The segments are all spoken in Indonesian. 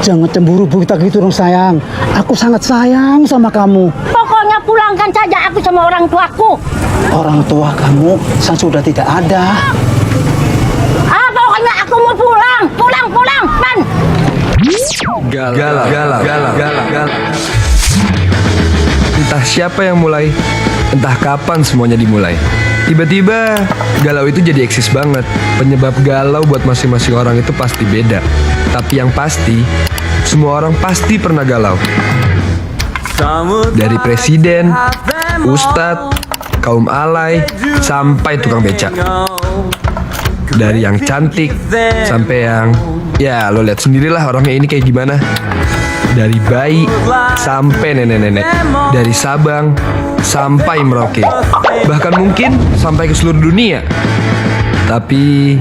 Jangan cemburu begitu gitu dong sayang. Aku sangat sayang sama kamu. Pokoknya pulangkan saja aku sama orang tuaku. Orang tua kamu sudah tidak ada. Pokoknya aku mau pulang. Pulang, Man. Galau. Entah siapa yang mulai, entah kapan semuanya dimulai. Tiba-tiba galau itu jadi eksis banget. Penyebab galau buat masing-masing orang itu pasti beda. Tapi yang pasti, semua orang pasti pernah galau. Dari presiden, ustadz, kaum alay, sampai tukang becak. Dari yang cantik sampai yang, ya lo lihat sendirilah orangnya ini kayak gimana. Dari bayi sampai nenek-nenek, dari Sabang sampai Merauke, bahkan mungkin sampai ke seluruh dunia. Tapi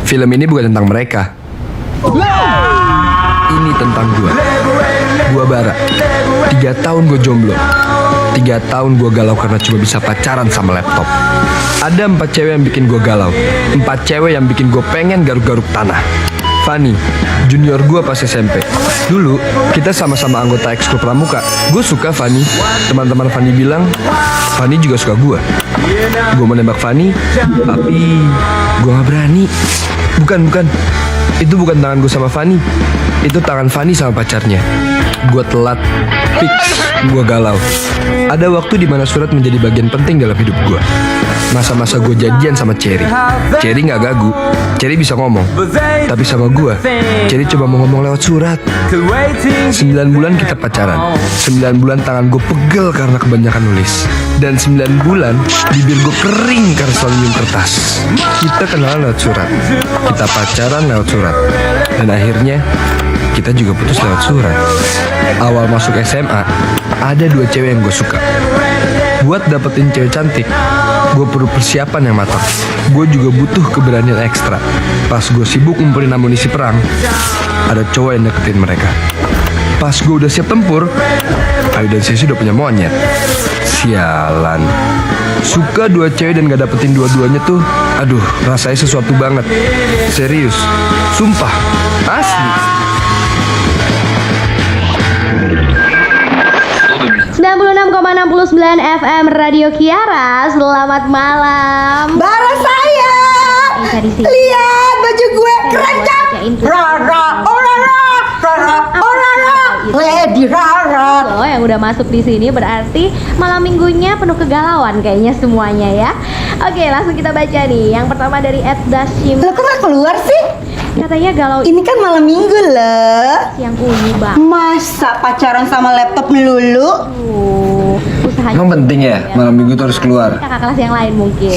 film ini bukan tentang mereka. Ini tentang gua Bara. 3 tahun gue jomblo, 3 tahun gue galau karena cuma bisa pacaran sama laptop. Ada 4 cewek yang bikin gue galau, 4 cewek yang bikin gue pengen garuk-garuk tanah. Fanny, junior gue pas SMP. Dulu kita sama-sama anggota ekskul pramuka. Gue suka Fanny. Teman-teman Fanny bilang Fanny juga suka gue. Gue menembak Fanny, tapi gue gak berani. Bukan. Itu bukan tangan gue sama Fanny. Itu tangan Fanny sama pacarnya. Gue telat, fix, gue galau. Ada waktu di mana surat menjadi bagian penting dalam hidup gue. Masa-masa gue jadian sama Cherry. Cherry gak gagu, Cherry bisa ngomong. Tapi sama gue, Cherry coba mau ngomong lewat surat. 9 bulan kita pacaran. 9 bulan tangan gue pegel karena kebanyakan nulis. Dan 9 bulan bibir gue kering karena selalu nyium kertas. Kita kenalan lewat surat, kita pacaran lewat surat. Dan akhirnya kita juga putus lewat surat. Awal masuk SMA, ada 2 cewek yang gue suka. Buat dapetin cewek cantik, gue perlu persiapan yang matang. Gue juga butuh keberanian ekstra. Pas gue sibuk ngumpulin amunisi perang, ada cowok yang deketin mereka. Pas gue udah siap tempur, Ayu dan Sisi udah punya monyet. Sialan. Suka 2 cewek dan gak dapetin dua-duanya tuh, aduh, rasanya sesuatu banget. Serius, sumpah, asli. 96,69 FM Radio Kiara. Selamat malam. Bara sayang, lihat baju gue keren kan? Rara, Lady Rara. Lo yang udah masuk di sini berarti malam minggunya penuh kegalauan kayaknya semuanya ya. Oke, langsung kita baca nih. Yang pertama dari @dashim. Lo kok gak keluar sih? Katanya galau Ini kan malam minggu loh. yang unyu bang. Masa pacaran sama laptop melulu? Usahanya Emang penting ya malam minggu tuh harus keluar? kakak kelas yang lain mungkin.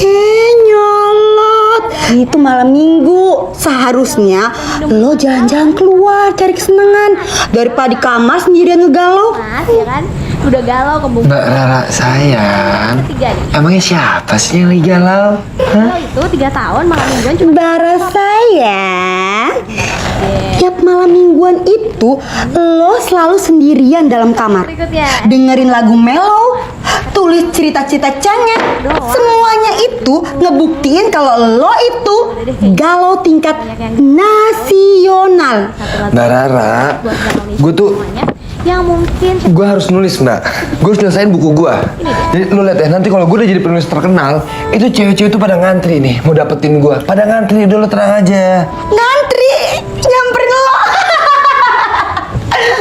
Nyolot. Itu malam minggu. Seharusnya lo jalan-jalan keluar cari kesenangan daripada di kamar sendirian ngegalau. Mas ya kan udah galau kembung. Mbak Rara sayang, Ketiga nih. emangnya siapa sih yang lagi galau? Galau itu 3 tahun malam mingguan cuma Bara sayang, tiap malam mingguan itu lo selalu sendirian dalam kamar, berikutnya. dengerin lagu mellow, tulis cerita-cerita cengeng. Semuanya itu ngebuktiin kalau lo itu galau tingkat nasional. Mbak Rara, Buat galau nih gue tuh semuanya yang mungkin gue harus nulis mbak. Gue harus nyelesain buku gue. Jadi lu lihat ya, nanti kalau gue udah jadi penulis terkenal, itu cewek-cewek tuh pada ngantri nih mau dapetin gue. Pada ngantri, udah lo tenang aja. Ngantri nyamperin lo.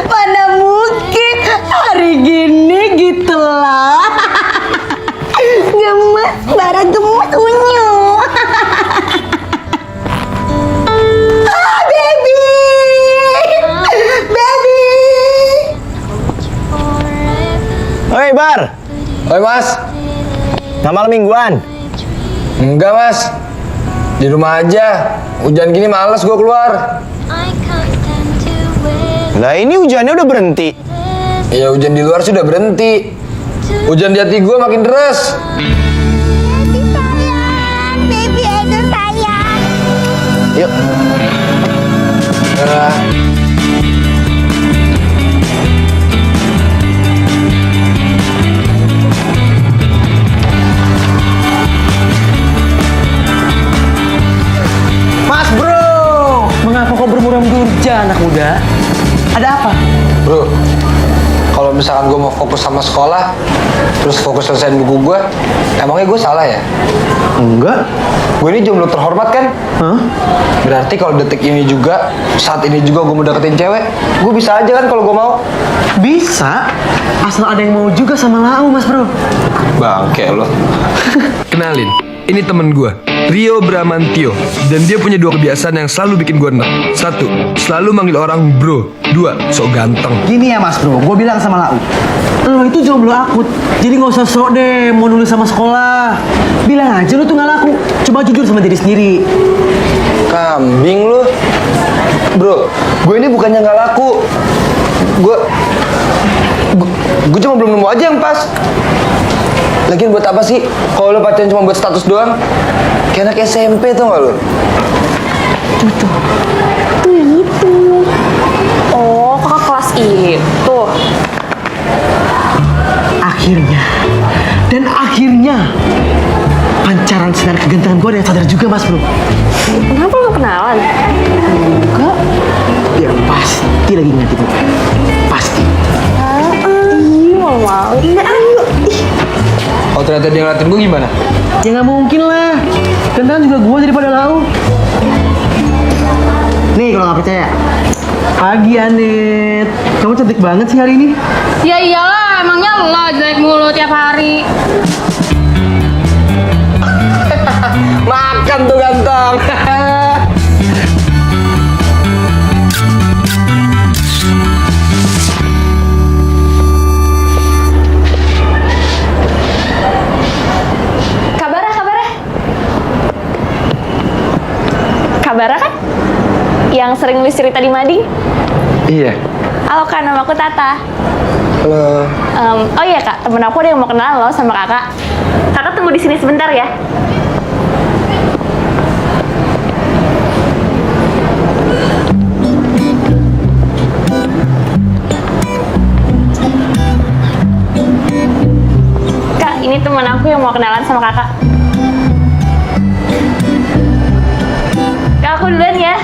Mana mungkin hari gini gitu lah. Gemes, Bara gemes unyu. Baby. Oi Bar, Oi mas. nggak malam mingguan? Enggak mas, di rumah aja. Hujan gini males gue keluar. Lah ini hujannya udah berhenti. Ya hujan di luar sudah berhenti. Hujan di hati gue makin deras. Baby Edo sayang. Yuk. Mas bro, mengapa kau bermuram durja anak muda? Kalau misalkan gue mau fokus sama sekolah, terus fokus selesaiin buku gue, emangnya gue salah ya? Enggak. Gue ini jomblo terhormat kan? Hah? Berarti kalau detik ini juga, saat ini juga gue mau deketin cewek, gue bisa aja kan kalau gue mau? Bisa. Asal ada yang mau juga sama Lau, Mas Bro. Bangke lo. Kenalin, ini temen gue, Rio Bramantio. Dan dia punya dua kebiasaan yang selalu bikin gue enak. Satu, selalu manggil orang bro. Dua, sok ganteng. Gini ya Mas Bro, gue bilang sama Lau, lo itu jomblo akut, jadi nggak usah sok deh mau nulis sama sekolah. Bilang aja lo tuh nggak laku, coba jujur sama diri sendiri. Kambing lu. Bro, gue ini bukannya nggak laku. Gue cuma belum nemu aja yang pas. Lagian buat apa sih kalau lo pacaran cuma buat status doang? Kayak anak SMP tuh nggak lo? Tuh yang itu. Oh, kakak kelas itu. Akhirnya pancaran sinar kegantengan gue ada yang sadar juga Mas Bro. Kenapa lo kenalan? Enggak. Ya pasti lagi ngeliat itu. Pasti. Iya, mau. Enggak, ayo. Oh ternyata dia ngeliatin gue gimana? Ya nggak mungkin lah. Gantengan juga gue daripada Lau. Nih kalau nggak percaya. Pagi Anet, kamu cantik banget sih hari ini. Ya iyalah, emangnya lo jelek mulu tiap hari. Makan tuh ganteng. Kabarnya kan? Yang sering nulis cerita di mading? Iya. Halo kak, nama aku Tata. Halo. Oh iya kak, temen aku ada yang mau kenalan lo sama kakak. Kakak tunggu di sini sebentar ya. Kak, ini temen aku yang mau kenalan sama kakak. Kak, aku duluan ya.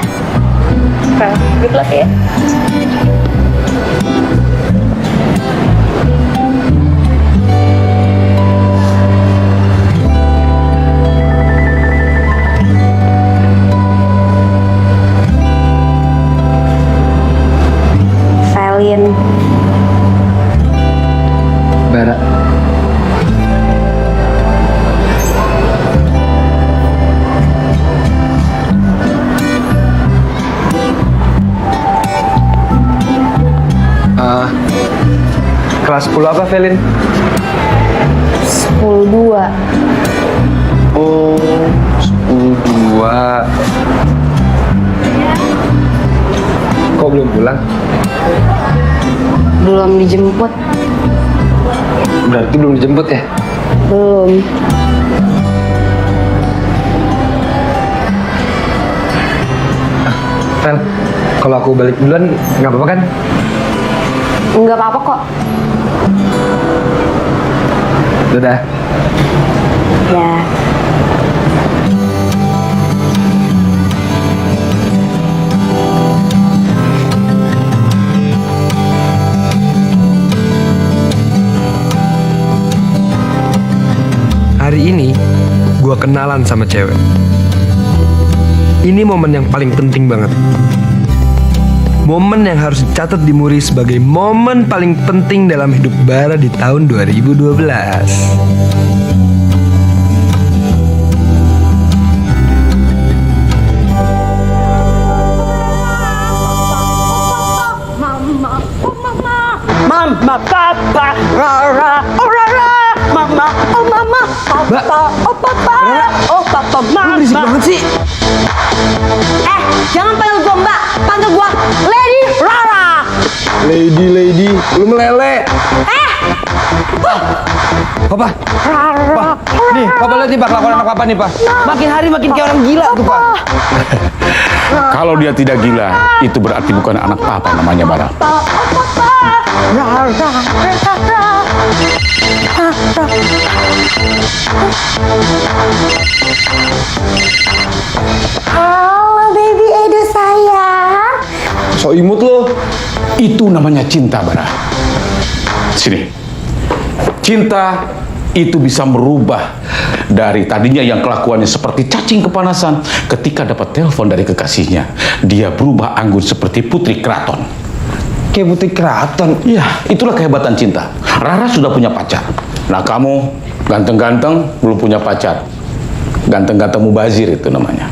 Good luck ya. Valin. Bara. Kelas 10 apa, Velin? 10-2. Oh, 10-2. Kok belum pulang? Belum dijemput. Berarti belum dijemput ya? Belum. Vel, kalau aku balik duluan nggak apa-apa kan? Nggak apa-apa kok. Dadah. Ya. Hari ini, gua kenalan sama cewek. Ini momen yang paling penting banget. Momen yang harus dicatat di Muri sebagai momen paling penting dalam hidup Bara di tahun 2012. Mama, papa, rara, oh rara, mama, oh mama, papa, oh papa, oh papa, mama. Berisik banget sih. Jangan panggil gua mbak, panggil gua Lady Rara. Lady, lu meleleh. Papa, nih, Papa lihat nih Pak, kelakuan anak Papa nih Pak. Makin hari makin kayak orang gila tuh Pak. Kalau dia tidak gila, itu berarti bukan anak papa namanya Bara. Halo baby Edo sayang. So imut lo. Itu namanya cinta, Bara. Sini. Cinta itu bisa merubah dari tadinya yang kelakuannya seperti cacing kepanasan, ketika dapat telepon dari kekasihnya, dia berubah anggun seperti putri keraton. Kayak putri keraton. Ya, itulah kehebatan cinta. Rara sudah punya pacar. Nah, kamu ganteng-ganteng belum punya pacar. Ganteng-ganteng mubazir itu namanya.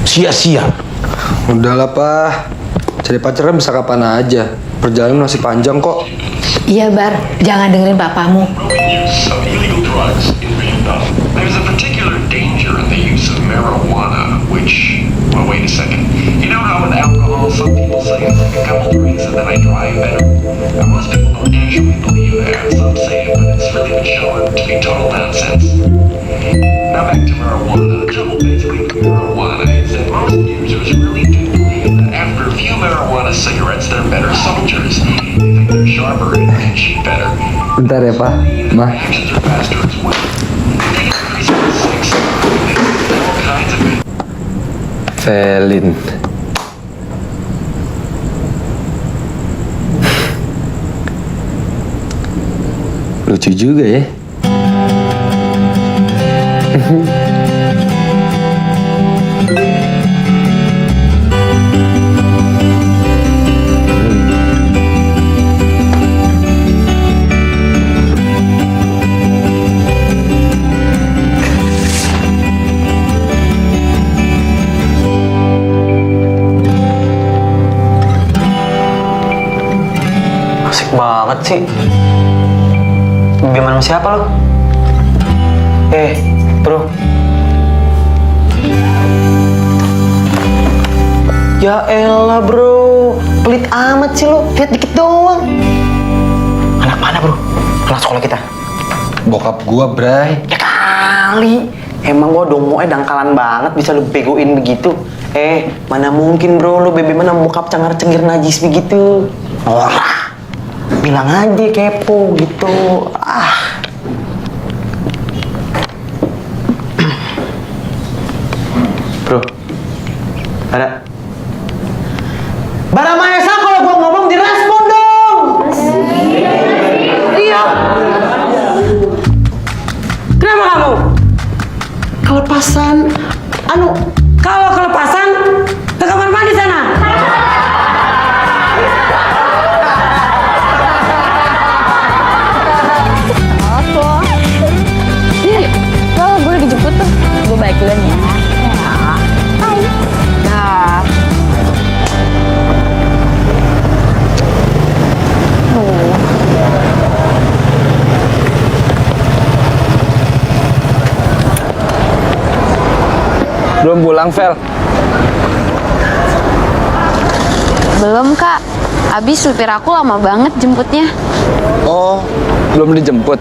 Sia-sia. Udahlah, Pak. Cari pacaran bisa kapan aja. Perjalanan masih panjang kok. Iya, Bar. Jangan dengerin papamu. Use of illegal drugs in Vietnam. There's a particular danger in the use of marijuana, which, well, wait a second. You know how with alcohol, some people say it's like a couple drinks and then I drive better? Now, most people don't actually believe that. Some say it, but it's really been shown to be total nonsense. Now, back to marijuana. The trouble basically with marijuana is that most users really do believe that after a few marijuana cigarettes, they're better soldiers. They think they're sharper and can shoot better. Bentar ya, Pak. Ma. Actions are faster as well. They increase in sex, all kinds of it. Felin. Lucu juga ya. Asik banget sih. Gimana sama siapa lo? Bro. Ya elah bro, pelit amat sih lo, lihat dikit doang. Anak mana bro? Anak sekolah kita? Bokap gua, Bray. Ya kali, emang gua dongonya dangkalan banget bisa lu begoin begitu. Mana mungkin bro, lu bebe mana bokap cengar-cengir najis begitu. Orang, bilang aja kepo gitu. Bro, ada Bara Mahesa, kalau gua ngomong direspon dong. Iya. Kenapa kamu? Kelepasan. Kalau kelepasan ke kamar mandi sana. Lo gue udah dijemput tuh. Gue balik duluan ya. Hai. Dah. Belum pulang, Fel. Belum, Kak. Abis supir aku lama banget jemputnya. Oh, belum dijemput.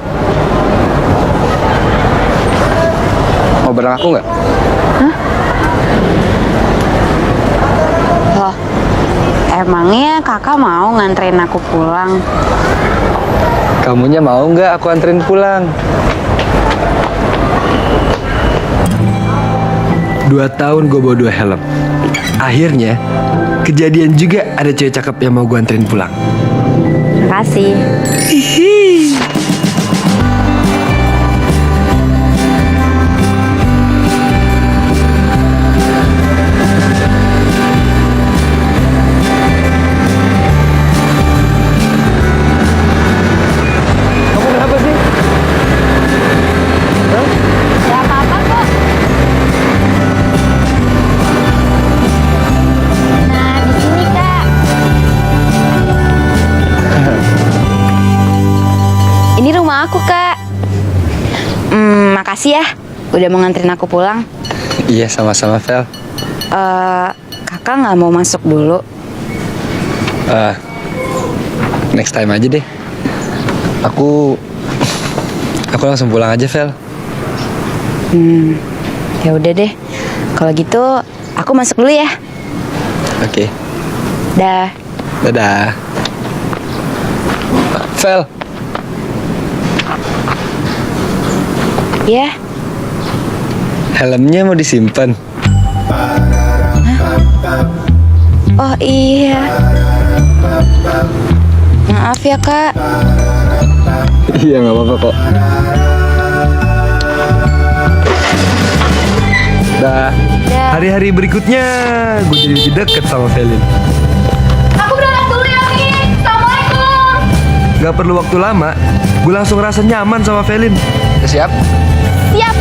Mau bareng aku nggak? Loh, emangnya kakak mau nganterin aku pulang? Kamunya mau nggak aku anterin pulang? 2 tahun gue bawa 2 helm. Akhirnya, kejadian juga ada cewek cakep yang mau gue anterin pulang. Makasih. Kamu kenapa sih? Gak apa-apa kok. Nah, di sini, Kak. Ini rumah aku, Kak. Makasih ya udah mau nganterin aku pulang. Iya, sama-sama, Fel. Kakak nggak mau masuk dulu? Next time aja deh. Aku langsung pulang aja, Fel. Ya udah deh. Kalau gitu aku masuk dulu ya. Oke. Dah. Dadah. Fel. Ya. Helmnya mau disimpan. Oh iya. Maaf ya, Kak. Iya, nggak apa-apa kok. Dah. Hari-hari berikutnya gue jadi lebih deket sama Felin. Aku berangkat dulu ya, Mi. Assalamualaikum. Gak perlu waktu lama, gue langsung rasa nyaman sama Felin. Siap? Siap.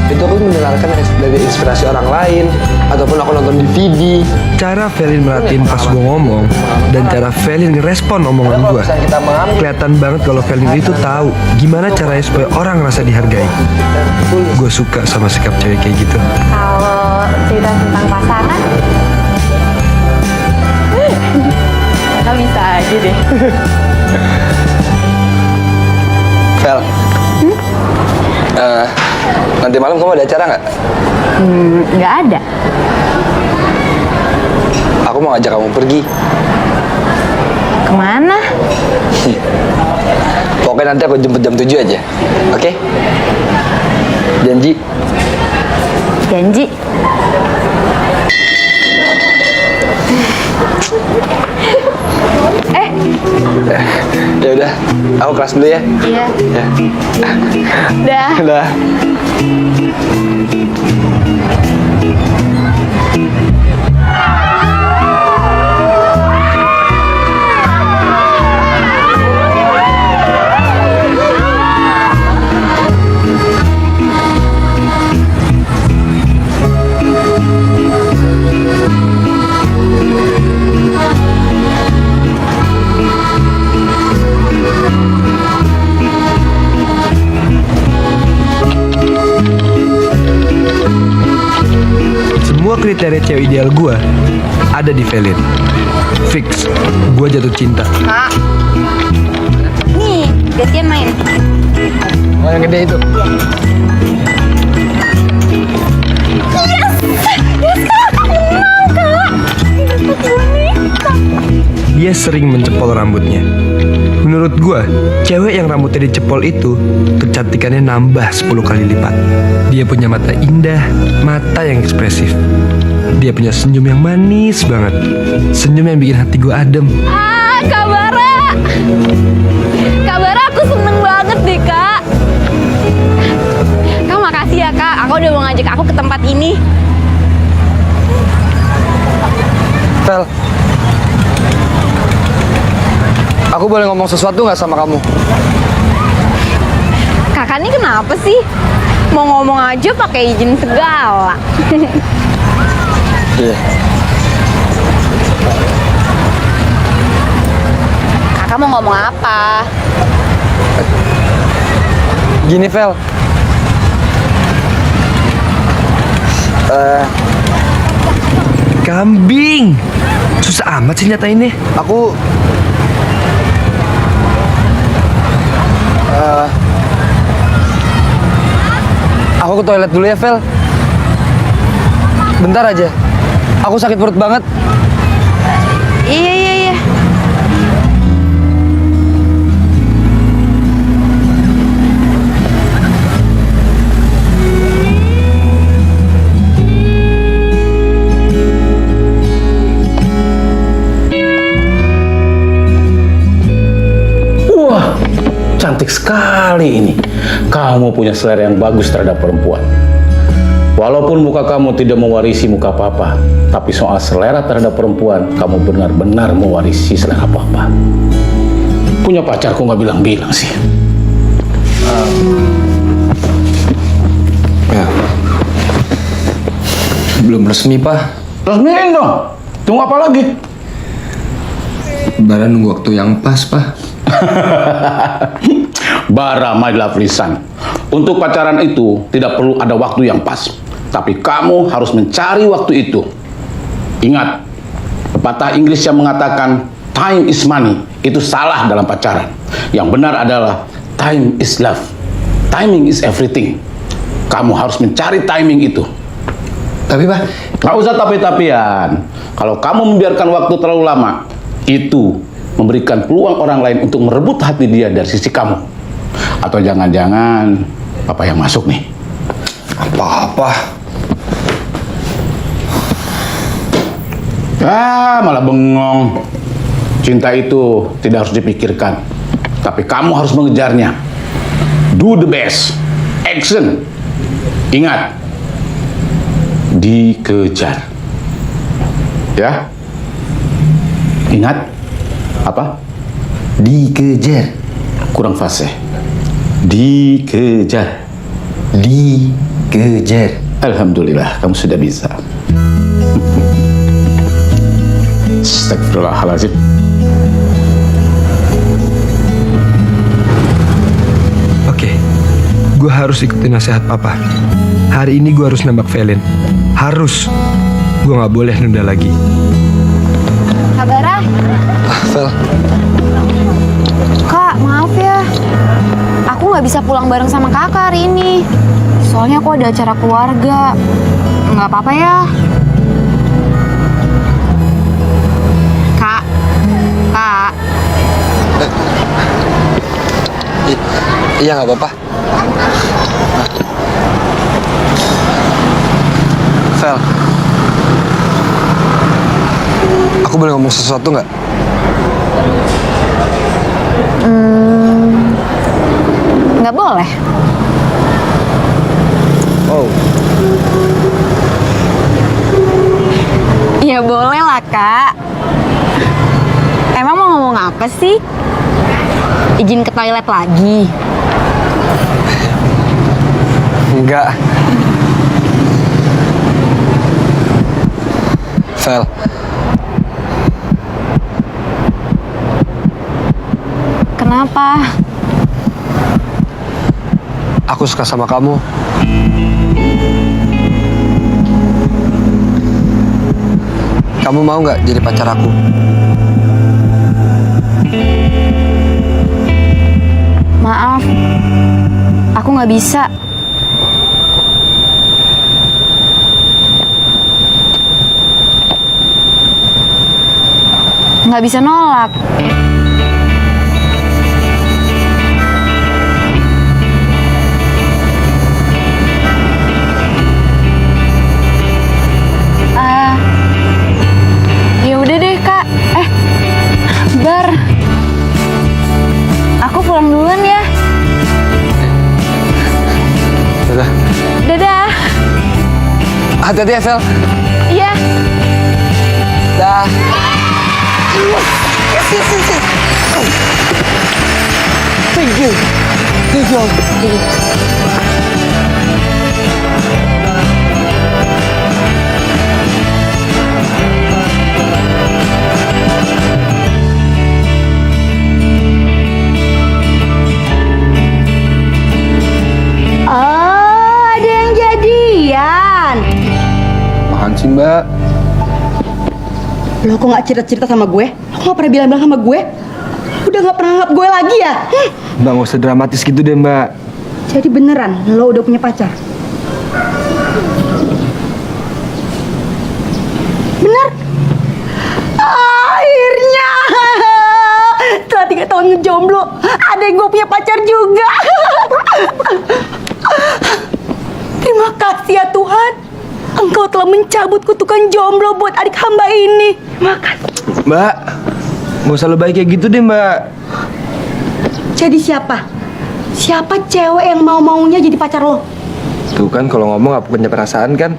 Itu aku mendengarkan dari inspirasi orang lain, ataupun aku nonton DVD. Cara Felin merhatiin pas gue ngomong, dan cara Felin ngerespon omongan gue, kelihatan banget kalau Felin itu tahu gimana caranya supaya orang ngerasa dihargai. Gue suka sama sikap cewek kayak gitu. Kalau cerita tentang pasangan, kita bisa aja deh. Fel, nanti malam kamu ada acara nggak? Nggak ada. Aku mau ngajak kamu pergi. Kemana? Pokoknya nanti aku jemput jam 7 aja. Oke? Janji? Janji. Ya udah, aku kelas dulu ya. Iya. Ya. Dah. Udah. Semua kriteria cewek ideal gue ada di Felin. Fix, gue jatuh cinta. Kak. Nih, gantian main. Oh, yang gede itu? Dia sering mencepol rambutnya. Menurut gua, cewek yang rambutnya dicepol itu kecantikannya nambah 10 kali lipat. Dia punya mata indah, mata yang ekspresif. Dia punya senyum yang manis banget. Senyum yang bikin hati gua adem. Kak Bara. Kak Bara, aku seneng banget deh, Kak. Kak, makasih ya, Kak. Aku udah mau ngajak aku ke tempat ini. Fel, aku boleh ngomong sesuatu nggak sama kamu? Kakak ini kenapa sih? Mau ngomong aja pakai izin segala. Iya. Kakak mau ngomong apa? Gini, Fel. Kambing. Susah amat sih nyatainnya. Aku ke toilet dulu ya, Fel. Bentar aja. Aku sakit perut banget. Iya. Wah, cantik sekali ini. Kamu punya selera yang bagus terhadap perempuan. Walaupun muka kamu tidak mewarisi muka papa, tapi soal selera terhadap perempuan, kamu benar-benar mewarisi selera papa. Punya pacar kok nggak bilang-bilang sih? Ya. Belum resmi, Pak. Resmiin dong. Tunggu apa lagi? Bara nunggu waktu yang pas, Pak. Bara, my lovely son. Untuk pacaran itu tidak perlu ada waktu yang pas. Tapi kamu harus mencari waktu itu. Ingat, pepatah Inggris yang mengatakan time is money itu salah dalam pacaran. Yang benar adalah time is love. Timing is everything. Kamu harus mencari timing itu. Tapi, Pak, Gak usah tapi-tapian. Kalau kamu membiarkan waktu terlalu lama, itu memberikan peluang orang lain untuk merebut hati dia dari sisi kamu. Atau jangan-jangan papa yang masuk nih. apa-apa. Malah bengong. Cinta itu tidak harus dipikirkan, tapi kamu harus mengejarnya. Do the best. Action. Ingat, dikejar. Ya? Ingat apa? Dikejar. Kurang fasih. Dikejar. Dikejar. Alhamdulillah, kamu sudah bisa. Astagfirullahaladzim. Oke, gue harus ikutin nasihat papa. Hari ini gue harus nembak Velin. Harus. Gue nggak boleh nunda lagi. Kak Bara, Vel, Kak, maaf ya. Aku nggak bisa pulang bareng sama kakak hari ini. Soalnya aku ada acara keluarga. Nggak apa-apa ya. Kak. iya nggak apa-apa. Vel, aku boleh ngomong sesuatu nggak? Nggak boleh. Oh, Ya boleh lah, Kak. Emang mau ngomong apa sih? Izin ke toilet lagi? enggak. Vel, Kenapa? aku suka sama kamu. Kamu mau nggak jadi pacar aku? Maaf, aku nggak bisa. Nggak bisa nolak. Ya udah deh, Kak. Bar. Aku pulang duluan ya. Dadah. Dadah. Hati-hati ya, Vel. Iya. Dah. Thank you. Thank you. Oh, ada yang jadian. Apaan sih, Mbak? Lo kok nggak cerita-cerita sama gue? Lo nggak pernah bilang-bilang sama gue? Udah nggak pernah anggap gue lagi ya? Mbak, nggak usah dramatis gitu deh, Mbak. Jadi beneran lo udah punya pacar? Bener? Akhirnya setelah 3 tahun ngejomblo, adek gue punya pacar juga. Terima kasih ya Tuhan, Engkau telah mencabut kutukan jomblo buat adik hamba ini. Makasih. Mbak, nggak usah lebay kayak gitu deh, Mbak. Jadi siapa? Siapa cewek yang mau-maunya jadi pacar lo? Tuh kan kalau ngomong nggak punya perasaan kan.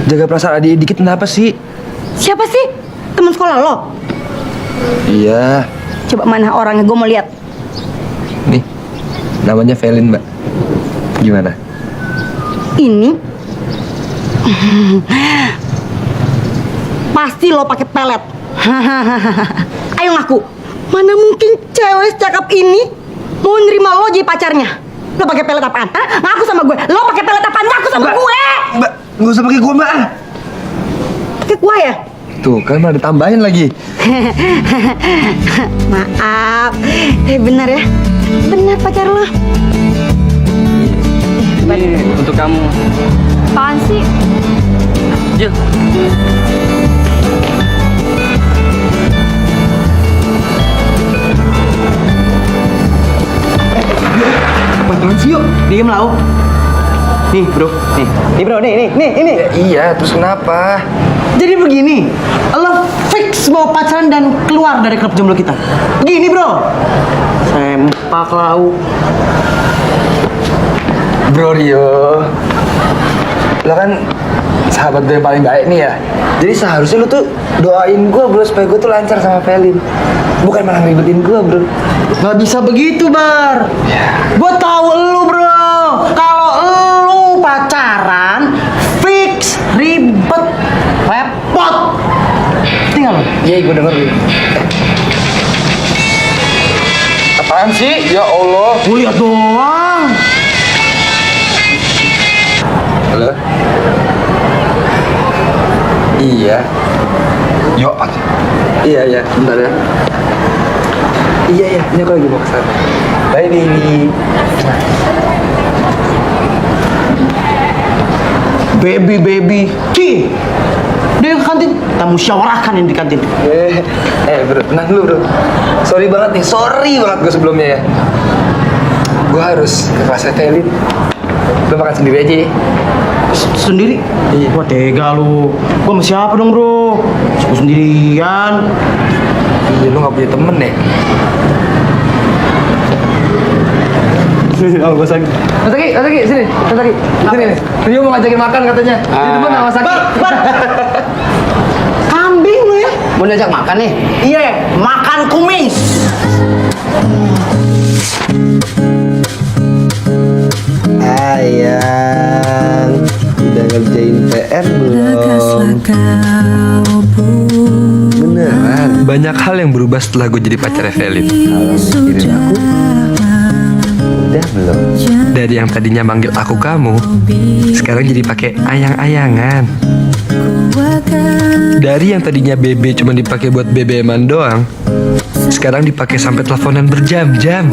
Jaga perasaan adik dikit kenapa sih? Siapa sih? Teman sekolah lo? Iya. Coba mana orangnya, gue mau lihat. Nih, namanya Velin, Mbak. Gimana? Ini pasti lo pakai pelet. Ayo ngaku. Mana mungkin cewek secakap ini mau nerima lo jadi pacarnya? Lo pakai pelet apaan? Hah? Ngaku sama gue. Lo pakai pelet apaan? Ngaku sama gue. Mbak, nggak usah pakai gua, Mbak. Pakai gue ya? Tuh kan malah ditambahin lagi. Maaf. Benar ya? Benar pacar lo. Ini untuk kamu. Apaan sih? Jil. Apaan sih, yuk? Diem lah, Nih bro, nih bro, nih. Iya, terus kenapa? Jadi begini, lo fix mau pacaran dan keluar dari klub jomblo kita. Begini bro. Sempak lau. Bro Rio, lo kan sahabat gue yang paling baik nih ya. Jadi seharusnya lo tuh doain gue bro supaya gue tuh lancar sama Felin. Bukan malah ngikutin gue bro. Gak bisa begitu Bar. Gue tahu lu bro. Kalau lu pacaran fix ribet repot. Tinggal lo. Iya gue denger lu. Apaan sih? Ya Allah. Gue lihat doang. Halo? Iya. Yuk. Iya, bentar ya. Iya, ini aku lagi mau ke sana. Bye, baby. Baby. Ki. Dia ke kantin. Kita musyawarahkan yang di kantin. Bro, tenang dulu bro. Sorry banget gue sebelumnya ya. Gue harus ke kelasnya Felin. Lo makan sendiri aja ya. Sendiri? Iya. Wah tega lu. Gua sama siapa dong bro? Gua sendirian. Iya, lo gak punya temen ya? Oh, gue sakit. Mas Aki, sini. Sini nih. Rio mau ngajakin makan katanya. Ini temen sama Mas Aki. Bar. Kambing lu ya? Mau diajak makan nih? Iya, makan kumis. Ayang, udah ngerjain PR belum? Beneran? Banyak hal yang berubah setelah gue jadi pacar Felin. Kalau mikirin aku, udah belum? Dari yang tadinya manggil aku kamu, sekarang jadi pakai ayang-ayangan. Dari yang tadinya BB cuma dipakai buat BBM-an doang, sekarang dipakai sampai teleponan berjam-jam.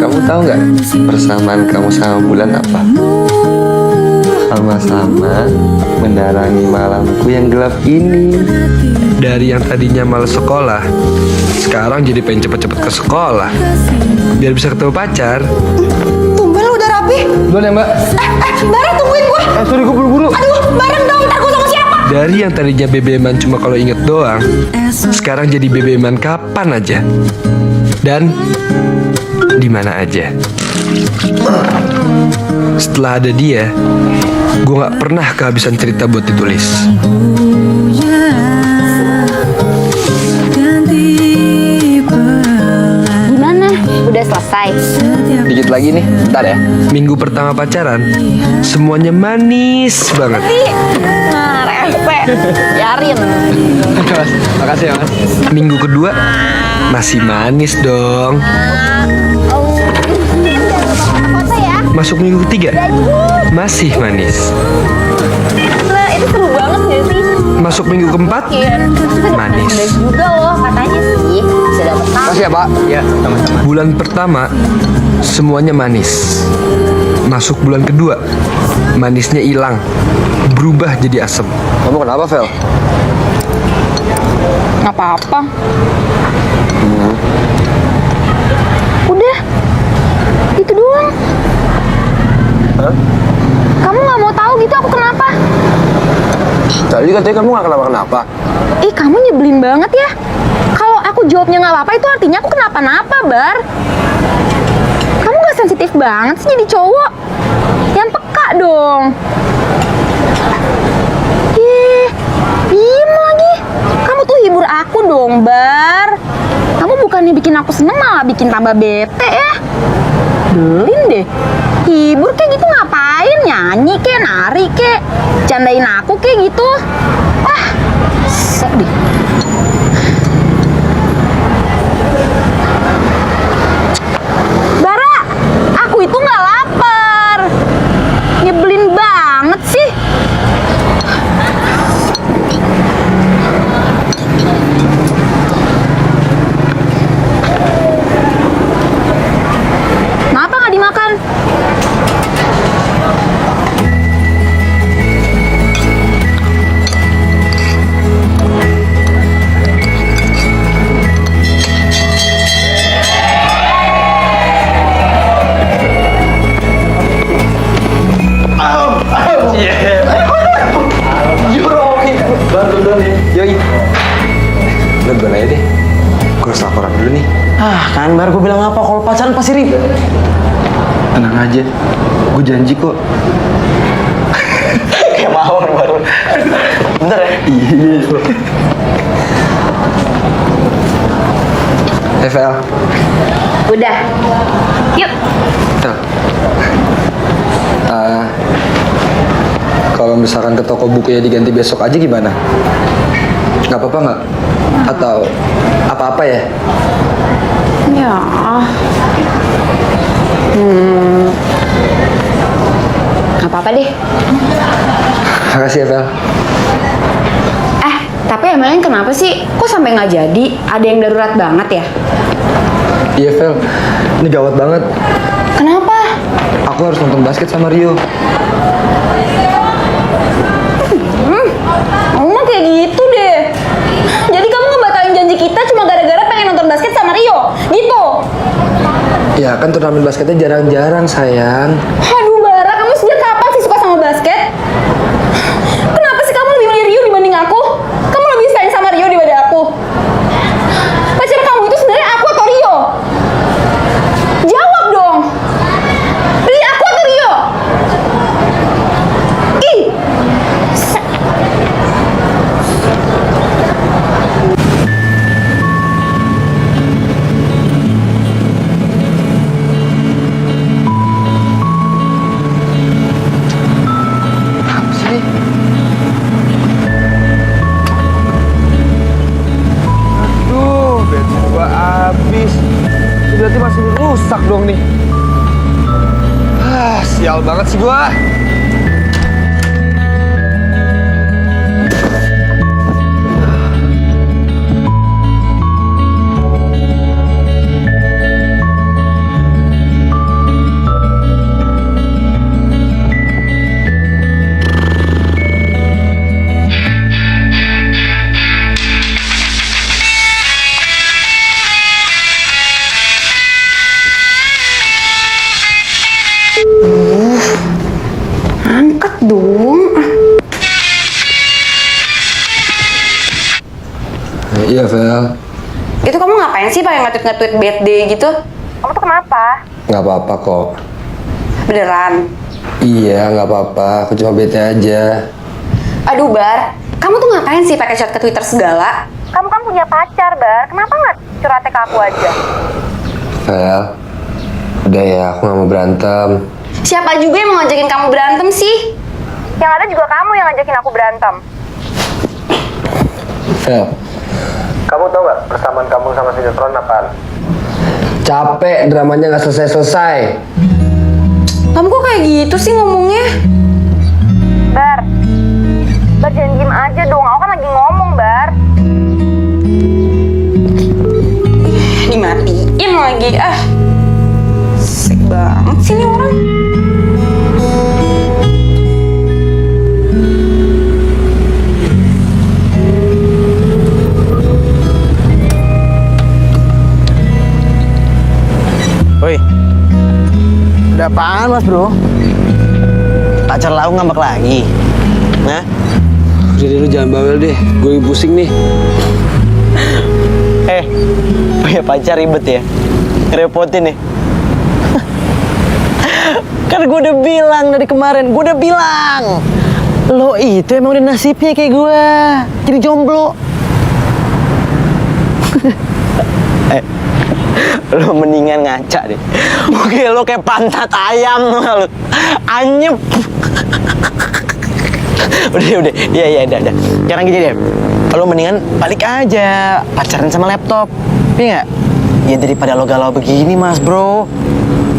Kamu tahu nggak persamaan kamu sama bulan apa? Sama-sama menerangi malamku yang gelap ini. Dari yang tadinya males sekolah, sekarang jadi pengen cepet-cepet ke sekolah biar bisa ketemu pacar. Tumben lu udah rapi. Duluan ya mbak. Bareng tungguin gue. Sorry gue buru-buru. Aduh, bareng dong. Ntar gue sama siapa? Dari yang tadinya BBM-an cuma kalau inget doang, sekarang jadi BBM-an kapan aja dan di mana aja. Setelah ada dia, gue nggak pernah kehabisan cerita buat ditulis. Gimana? Udah selesai? Dikit lagi nih, bentar ya. Minggu pertama pacaran, semuanya manis banget. Nah, rese. Yarin. Makasih ya mas. Minggu kedua, masih manis dong. Foto ya? Masuk minggu ketiga, masih manis. Gila, itu seru banget gak sih? Masuk minggu keempat, manis. Ada juga loh katanya sih bisa dapet tamu. Makasih ya pak. Ya, sama-sama. Bulan pertama, semuanya manis. Masuk bulan kedua, manisnya hilang, berubah jadi asem. Kamu kenapa Vel? Nggak apa-apa. Udah, itu doang. Hah? Kamu nggak mau tahu gitu aku kenapa? Tadi katanya kamu gak kenapa-kenapa. Ih, kamu nyebelin banget ya. Kalau aku jawabnya nggak apa-apa itu artinya aku kenapa-napa, Bar. Kamu nggak sensitif banget sih jadi cowok. Yang peka dong. Ih, diem lagi. Kamu tuh hibur aku dong, Bar. Kamu bukannya bikin aku seneng malah bikin tambah bete ya. Belin deh. Hibur kayak gitu ngapain? Nyanyi kek, nari kek, candain aku kayak gitu. Ah, sedih. Bara, aku itu nggak lapar. Nyebelin banget sih. Kenapa nggak dimakan? Gue harus laporan dulu nih. Kan Bar, gue bilang apa kalau pacaran pasti ribet. Tenang aja, gue janji kok. Kayak mawar baru. Bentar ya. Iya. Vel. Udah. Yuk. Vel. Kalau misalkan ke toko bukunya diganti besok aja gimana? Nggak apa-apa nggak? Atau apa-apa ya? Ya. Gak apa-apa deh. Makasih ya, Vel. Tapi emangnya kenapa sih? Kok sampai nggak jadi? Ada yang darurat banget ya? Iya, Vel. Ini gawat banget. Kenapa? Aku harus nonton basket sama Rio. Kamu mah kayak gitu deh. Jadi kamu ngebatalin janji kita cuma gara-gara pengen nonton basket sama Rio? Gitu? Ya kan turnamen basketnya jarang-jarang, sayang. Aduh, Bara, kamu sejak kapan sih suka sama basket? Kenapa sih kamu lebih milih Rio dibanding aku? Kamu lebih sayang sama Rio daripada aku? Pacar kamu itu sebenarnya aku atau Rio? Jawab dong. Pilih aku atau Rio? Ih. Apa sih? Aduh, bensin gua habis. Itu berarti masih rusak dong nih. Sial banget sih gua. Angkat dong. Iya, Vel. Itu kamu ngapain sih pakai nge-tweet birthday gitu? Kamu tuh kenapa? Nggak apa-apa kok. Beneran? Iya, nggak apa-apa. Aku cuma bete aja. Aduh, Bar, kamu tuh ngapain sih pakai chat ke Twitter segala? Kamu kan punya pacar, Bar. Kenapa nggak curhatnya ke aku aja? Vel, udah ya, aku nggak mau berantem. Siapa juga yang mau ngajakin kamu berantem sih? Yang ada juga kamu yang ngajakin aku berantem. Vel, kamu tau nggak persamaan kamu sama sinetron apaan? Capek, dramanya nggak selesai-selesai. Kamu kok kayak gitu sih ngomongnya? Bar jangan diem aja dong, aku kan lagi ngomong, Bar. Dimatiin lagi, Sek banget sih nih orang. Woi, udah apaan mas bro? Pacar lau ngambek lagi? Nah? Udah deh, lu jangan bawel deh, gue lagi pusing nih. Punya pacar ribet ya? Ngerepotin nih. Kan gue udah bilang dari kemarin, gue udah bilang lo itu emang udah nasibnya kayak gue, jadi jomblo. Lo mendingan ngaca deh. Mungkin lo kayak pantat ayam lo, anyep. Udah, iya, udah. Sekarang gini deh, lo mendingan balik aja, pacaran sama laptop, iya nggak? Ya daripada lo galau begini mas bro,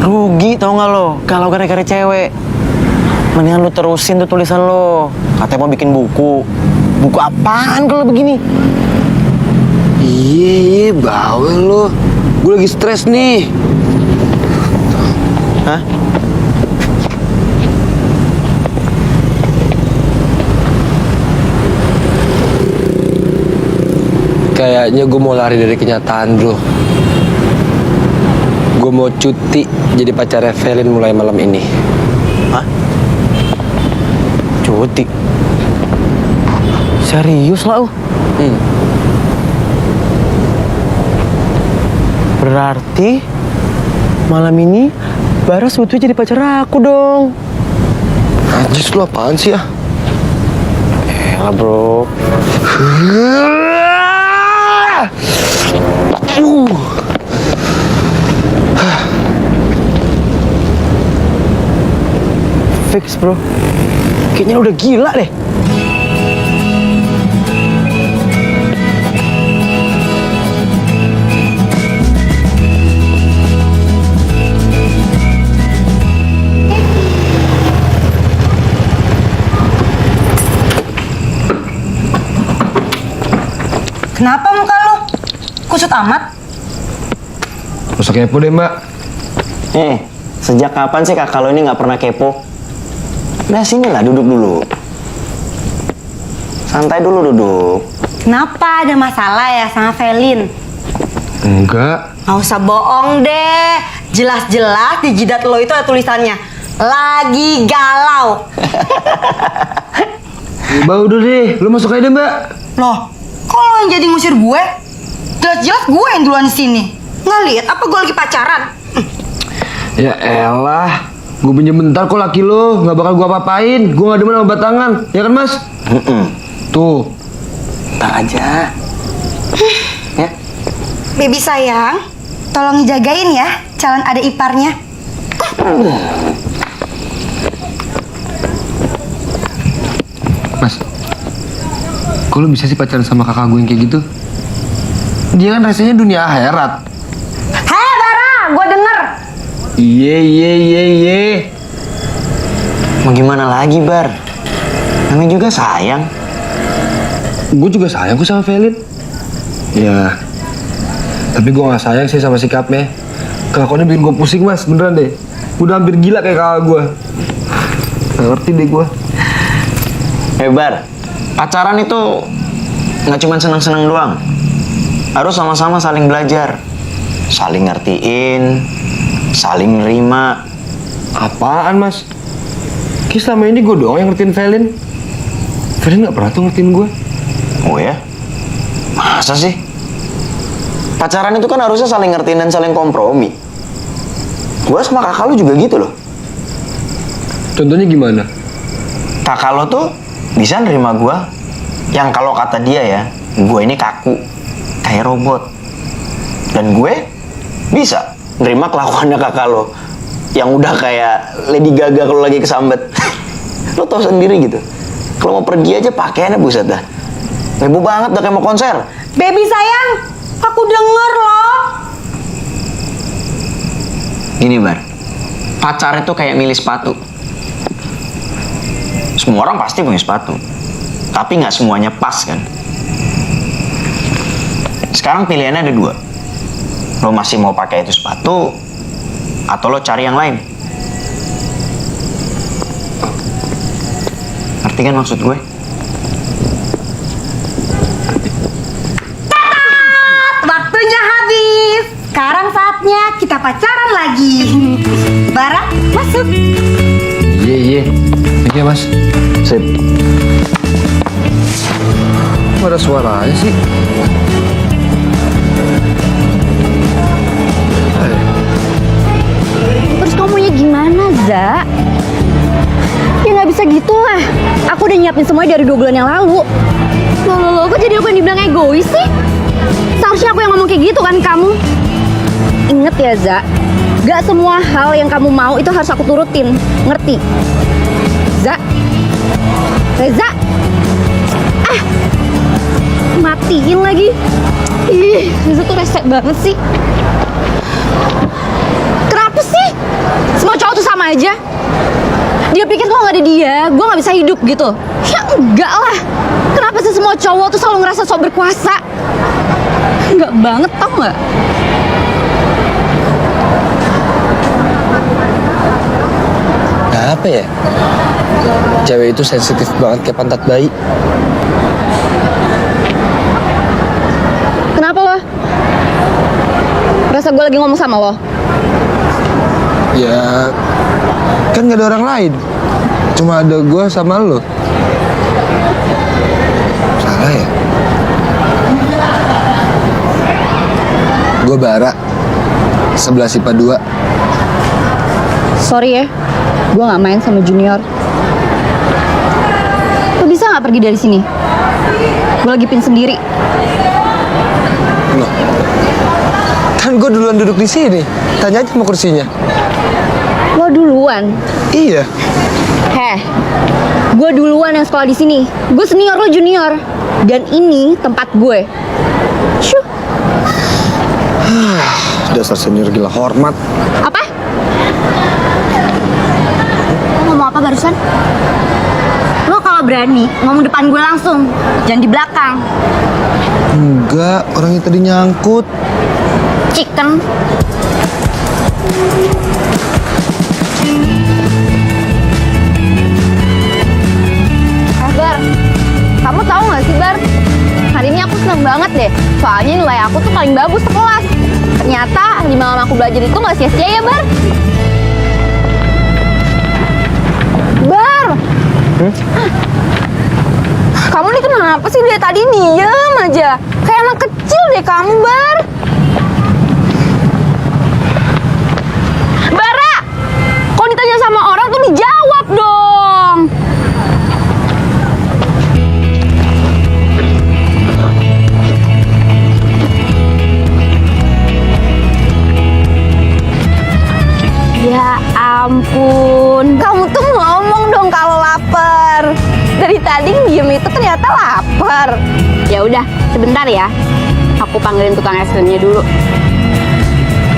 rugi tau nggak lo, galau gara-gara cewek. Mendingan lo terusin tuh tulisan lo, katanya mau bikin buku apaan kalau begini? Iya, bawel lo, gue lagi stres nih. Hah? Kayaknya gue mau lari dari kenyataan, bro. Gue mau cuti jadi pacar Evelyn mulai malam ini. Hah? Cuti? Serius lah, Berarti malam ini Bara sebetulnya jadi pacar aku dong. Najis lu apaan sih ya? Elah bro. Fix bro. Kayaknya udah gila deh. Kenapa muka lu? Kusut amat? Usah kepo deh mbak. Sejak kapan sih kakak lo ini nggak pernah kepo? Nah sini lah, duduk dulu. Santai dulu duduk. Kenapa? Ada masalah ya sama Felin? Enggak. Nggak usah bohong deh. Jelas-jelas di jidat lo itu ada tulisannya lagi galau. Mbak udah deh, lu masuk aja deh mbak. Loh, kok lo yang jadi ngusir gue? Jelas-jelas gue yang duluan sini. Nggak lihat apa gue lagi pacaran? Ya elah, gue pinjem bentar kok laki lo, nggak bakal gue apa-apain. Gue nggak demen sama batangan, ya kan mas? Tuh. Ntar aja. Ya. Baby sayang, tolong jagain ya calon adik iparnya. Mas, kok lu bisa sih pacaran sama kakak gue yang kayak gitu? Dia kan rasanya dunia akhirat. Hei Bara, gue denger. Iya. Mau gimana lagi Bar? Namanya juga sayang. Gue juga sayang kok sama Felin. Ya, tapi gue gak sayang sih sama sikapnya. Kelakuannya bikin gue pusing mas, beneran deh. Udah hampir gila kayak kakak gue. Gak ngerti deh gue. Bar, pacaran itu nggak cuma senang-senang doang. Harus sama-sama saling belajar, saling ngertiin, saling nerima. Apaan mas? Kayak selama ini gue doang yang ngertiin Felin. Felin gak pernah tuh ngertiin gue. Oh ya? Masa sih? Pacaran itu kan harusnya saling ngertiin dan saling kompromi. Gue sama kakak lu juga gitu loh. Contohnya gimana? Kakak lo tuh bisa nerima gue yang kalau kata dia ya, gue ini kaku, kayak robot. Dan gue bisa nerima kelakuannya kakak lo yang udah kayak Lady Gaga kalau lagi kesambet. Lo tau sendiri gitu. Kalau mau pergi aja pakaiannya buset dah. Heboh banget udah kayak mau konser. Baby sayang, aku denger loh. Gini Bar, pacar itu kayak milih sepatu. Semua orang pasti punya sepatu, tapi nggak semuanya pas kan. Sekarang pilihannya ada dua. Lo masih mau pakai itu sepatu, atau lo cari yang lain. Ngerti kan maksud gue? Waktunya habis. Sekarang saatnya kita pacaran lagi. Bara, masuk. Iya. Iya mas. Sip. Kok ada suaranya sih? Terus kamu maunya gimana, Za? Ya nggak bisa gitu lah. Aku udah nyiapin semuanya dari 2 bulan yang lalu. Loh, kok jadi aku yang dibilang egois sih? Seharusnya aku yang ngomong kayak gitu kan kamu. Ingat ya, Za. Gak semua hal yang kamu mau itu harus aku turutin. Ngerti? Za? Reza? Matiin lagi. Ih, Reza tuh rese banget sih. Kenapa sih? Semua cowok tuh sama aja. Dia pikir kalau nggak ada dia, gue nggak bisa hidup gitu. Ya enggak lah. Kenapa sih semua cowok tuh selalu ngerasa sok berkuasa? Enggak banget, tau nggak? Apa ya? Cewek itu sensitif banget kayak pantat bayi. Kenapa lo? Rasa gue lagi ngomong sama lo? Ya, kan gak ada orang lain. Cuma ada gue sama lo. Salah ya? Gue Bara. 11 IPA 2. Sorry ya, gue nggak main sama junior. Lo bisa nggak pergi dari sini? Gue lagi pin sendiri. Loh, kan gue duluan duduk di sini. Tanya aja sama kursinya. Lo duluan? Iya. Heh, gue duluan yang sekolah di sini. Gue senior, lo junior. Dan ini tempat gue. Syuh. Dasar senior gila hormat. Apa? Lo ngomong apa barusan? Lo kalau berani ngomong depan gue langsung, jangan di belakang. Enggak, orangnya tadi nyangkut. Chicken. Bar, kamu tahu nggak sih Bar? Hari ini aku seneng banget deh. Soalnya nilai aku tuh paling bagus sekelas. Ternyata 5 malam aku belajar itu nggak sia-sia ya Bar. Bar. Kamu nih kenapa sih dari tadi diem aja? Kayak anak kecil deh kamu Bar. Bara, kalau ditanya sama orang tuh dijawab dong. Ya ampun, kamu tuh ngomong dong kalau lapar. Dari tadi diem itu ternyata lapar. Ya udah, sebentar ya. Aku panggilin tukang es krimnya dulu.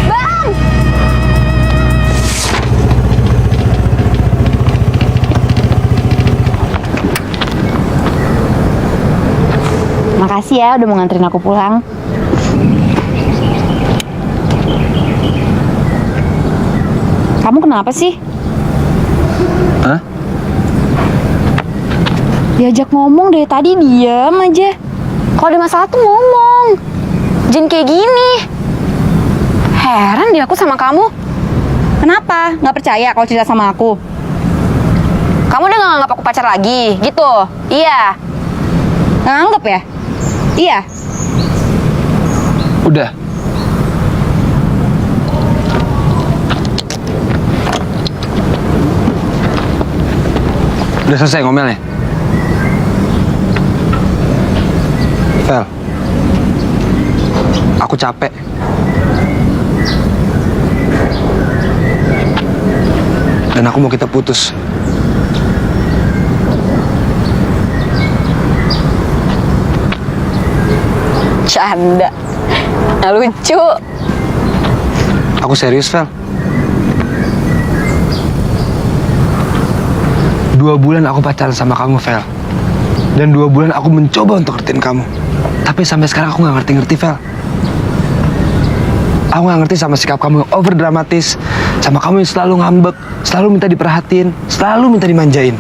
Bang! Makasih ya udah mau nganterin aku pulang. Kamu kenapa sih? Hah? Diajak ngomong dari tadi diam aja. Kalau ada masalah tuh ngomong. Jangan kayak gini. Heran deh aku sama kamu. Kenapa? Nggak percaya kalau cerita sama aku? Kamu udah nggak nganggap aku pacar lagi, gitu? Iya. Nggak nganggap ya? Iya. Udah. Udah selesai ngomelnya? Vel, aku capek. Dan aku mau kita putus. Canda. Nggak lucu. Aku serius, Vel. 2 bulan aku pacaran sama kamu, Vel. Dan 2 bulan aku mencoba untuk ngertiin kamu. Tapi sampai sekarang aku nggak ngerti-ngerti, Vel. Aku nggak ngerti sama sikap kamu yang over dramatis, sama kamu yang selalu ngambek, selalu minta diperhatiin, selalu minta dimanjain.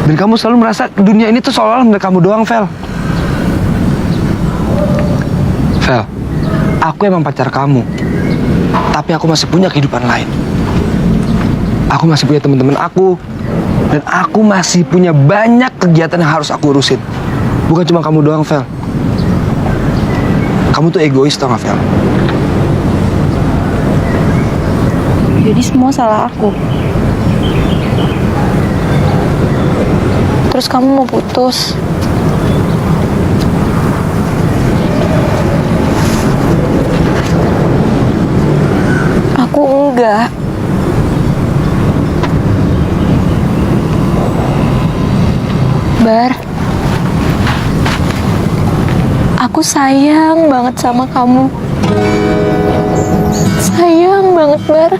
Dan kamu selalu merasa dunia ini tuh seolah-olah milik kamu doang, Vel. Vel, aku emang pacar kamu, tapi aku masih punya kehidupan lain. Aku masih punya teman-teman aku, dan aku masih punya banyak kegiatan yang harus aku urusin. Bukan cuma kamu doang, Vel. Kamu tuh egois, tau gak, Vel? Jadi semua salah aku. Terus kamu mau putus? Aku enggak. Bar, aku sayang banget sama kamu. Sayang banget, Bar.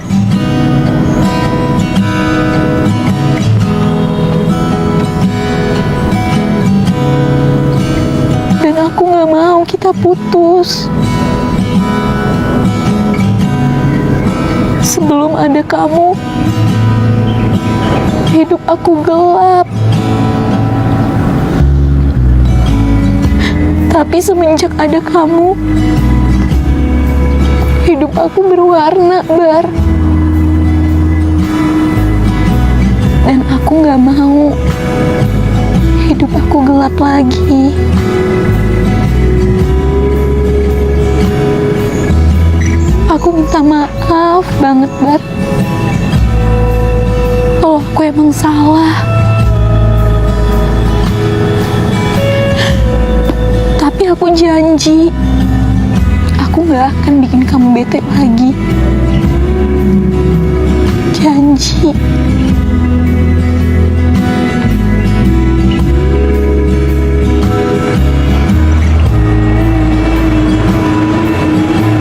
Dan aku gak mau kita putus. Sebelum ada kamu, hidup aku gelap. Tapi semenjak ada kamu, hidup aku berwarna, Bar. Dan aku gak mau hidup aku gelap lagi. Aku minta maaf banget, Bar. Kalau aku emang salah. Tapi aku janji, aku gak akan bikin kamu bete lagi. Janji.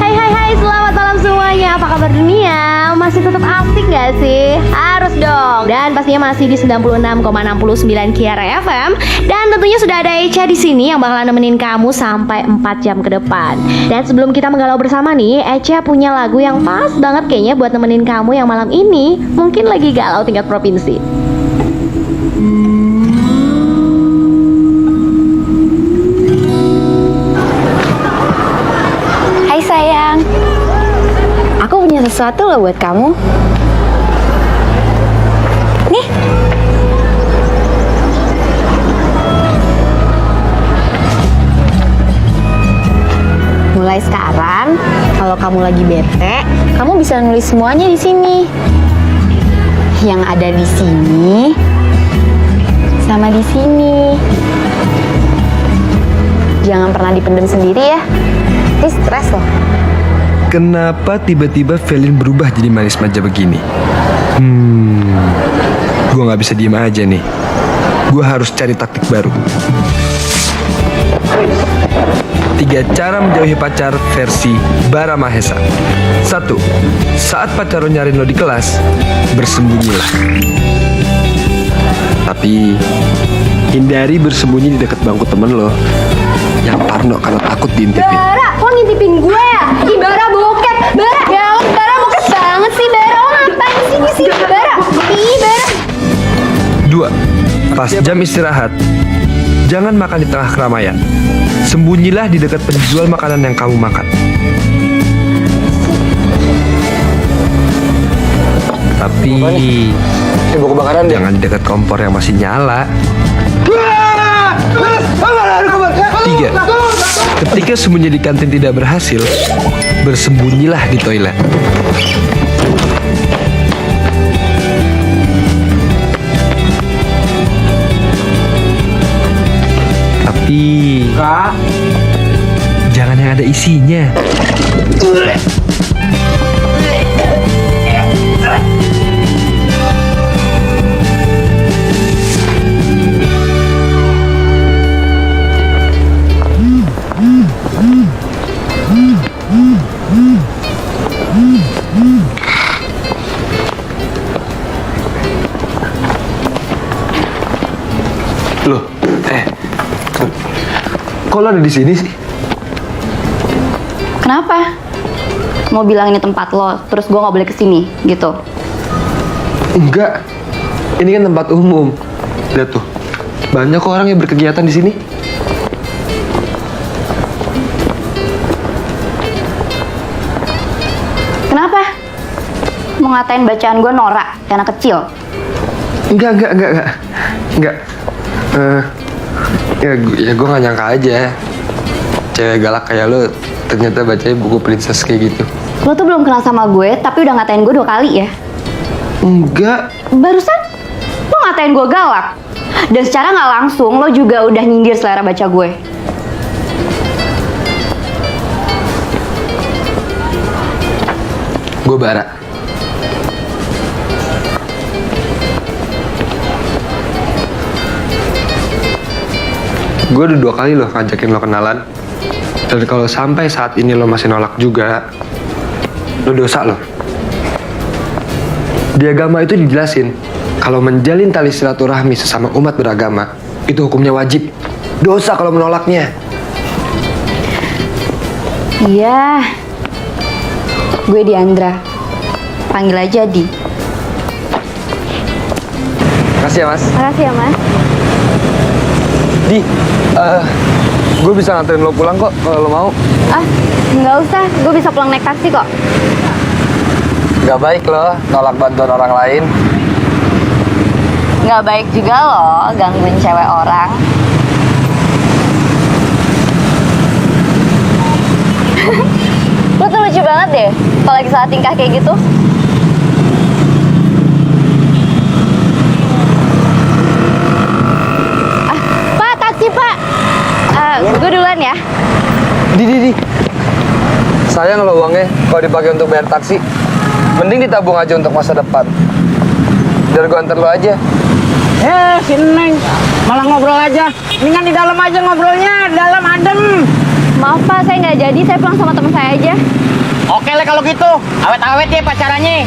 Hai, selamat malam semuanya. Apa kabar dunia? Masih tetap asik gak sih? Harus dong. Dan pastinya masih di 96,69 Kiara FM. Dan tentunya sudah ada Echa di sini yang bakalan nemenin kamu sampai 4 jam ke depan. Dan sebelum kita menggalau bersama nih, Echa punya lagu yang pas banget kayaknya buat nemenin kamu yang malam ini mungkin lagi galau tingkat provinsi. Hai sayang. Aku punya sesuatu loh buat kamu. Nih. Mulai sekarang, kalau kamu lagi bete, kamu bisa nulis semuanya di sini. Yang ada di sini sama di sini. Jangan pernah dipendam sendiri ya. Ini stres loh. Kenapa tiba-tiba Velin berubah jadi manis manja begini? Gue gak bisa diem aja nih. Gue harus cari taktik baru. 3 cara menjauhi pacar versi Bara Mahesa. 1. Saat pacar lo nyariin lo di kelas, bersembunyilah. Tapi hindari bersembunyi di dekat bangku temen lo yang parno karena takut diintipin. Bara, kok ngintipin gue ya? Ih, Bara bokep. Bara, ya Allah, Bara bokep banget sih. Bara, lo ngapain sih di sini? Bara, ih, Bara. 2. Pas jam istirahat, jangan makan di tengah keramaian. Sembunyilah di dekat penjual makanan yang kamu makan. Tapi Buku kebakaran deh. jangan di dekat kompor yang masih nyala. 3. Ketika sembunyi di kantin tidak berhasil, bersembunyilah di toilet. Tapi jangan yang ada isinya. Loh, kok lo ada di sini sih? Kenapa? Mau bilang ini tempat lo, terus gue nggak boleh kesini, gitu? Enggak, ini kan tempat umum. Lihat tuh, banyak kok orang yang berkegiatan di sini. Kenapa? Mau ngatain bacaan gue norak, kayak anak kecil? Enggak. Ya gue gak nyangka aja cewek galak kayak lo ternyata bacanya buku princess kayak gitu. Lo tuh belum kenal sama gue, tapi udah ngatain gue 2 kali ya? Enggak. Barusan lo ngatain gue galak. Dan secara nggak langsung lo juga udah nyindir selera baca gue. Gue Bara. Gue udah 2 kali loh ngajakin lo kenalan. Dan kalau sampai saat ini lo masih nolak juga, lo dosa lo. Di agama itu dijelasin, kalau menjalin tali silaturahmi sesama umat beragama, itu hukumnya wajib. Dosa kalau menolaknya. Iya. Gue Diandra. Panggil aja Di. Makasih ya mas. Makasih ya, Mas. Di, gue bisa nganterin lo pulang kok kalau lo mau. Ah, nggak usah. Gue bisa pulang naik taksi kok. Gak baik lo nolak bantuan orang lain. Nggak baik juga loh gangguin cewek orang. Lo tuh lucu lucu banget deh kalau lagi salah tingkah kayak gitu. Pak, taksi Pak. Gue duluan ya. Di. Sayang lo uangnya kalau dipakai untuk bayar taksi. Mending ditabung aja untuk masa depan. Biar gue antar lo aja. Si Neng malah ngobrol aja. Mendingan di dalam aja ngobrolnya, dalam adem. Maaf Pak, saya nggak jadi. Saya pulang sama teman saya aja. Oke lah kalau gitu, awet-awet ya pacarannya.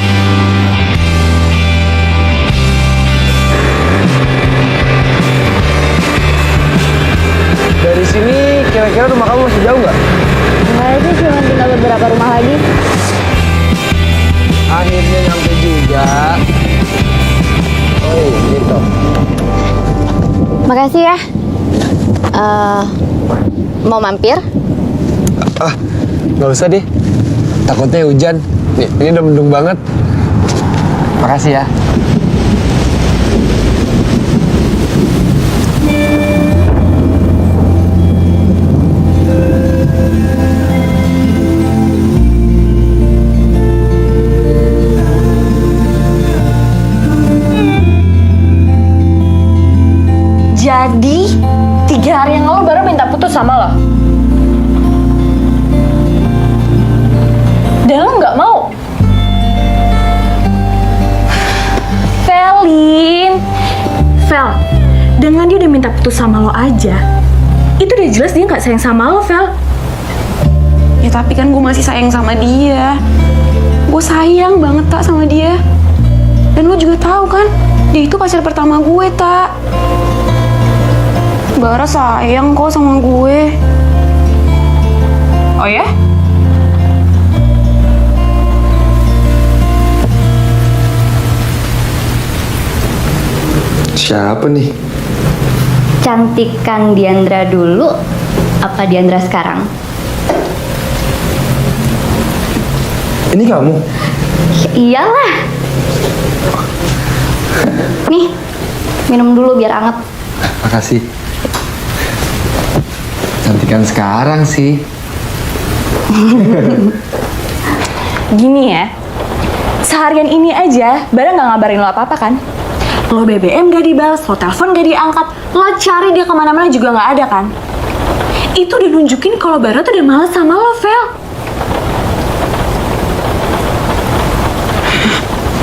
Dari sini kira-kira rumah kamu masih jauh nggak? Nggak sih, cuma tinggal beberapa rumah lagi. Akhirnya nyampe juga. Oh gitu. Makasih ya. Mau mampir? Nggak usah deh. Takutnya hujan. Nih, ini udah mendung banget. Makasih ya. Jadi 3 hari yang lalu baru minta putus sama lo. Dan lo nggak mau. Velin, Vel, dengan dia udah minta putus sama lo aja, itu udah jelas dia nggak sayang sama lo, Vel. Ya tapi kan gue masih sayang sama dia. Gue sayang banget tak sama dia. Dan lo juga tahu kan, dia itu pacar pertama gue tak. Bara sayang kok sama gue. Oh ya? Siapa nih? Cantikan Diandra dulu, apa Diandra sekarang? Ini kamu? Iyalah. Nih, minum dulu biar anget. Makasih. Cantikan sekarang sih. Gini ya, seharian ini aja Bara nggak ngabarin lo apa-apa kan? Lo BBM gak dibalas, lo telepon gak diangkat, lo cari dia kemana-mana juga nggak ada kan? Itu udah nunjukin kalau Bara tuh udah males sama lo, Vel.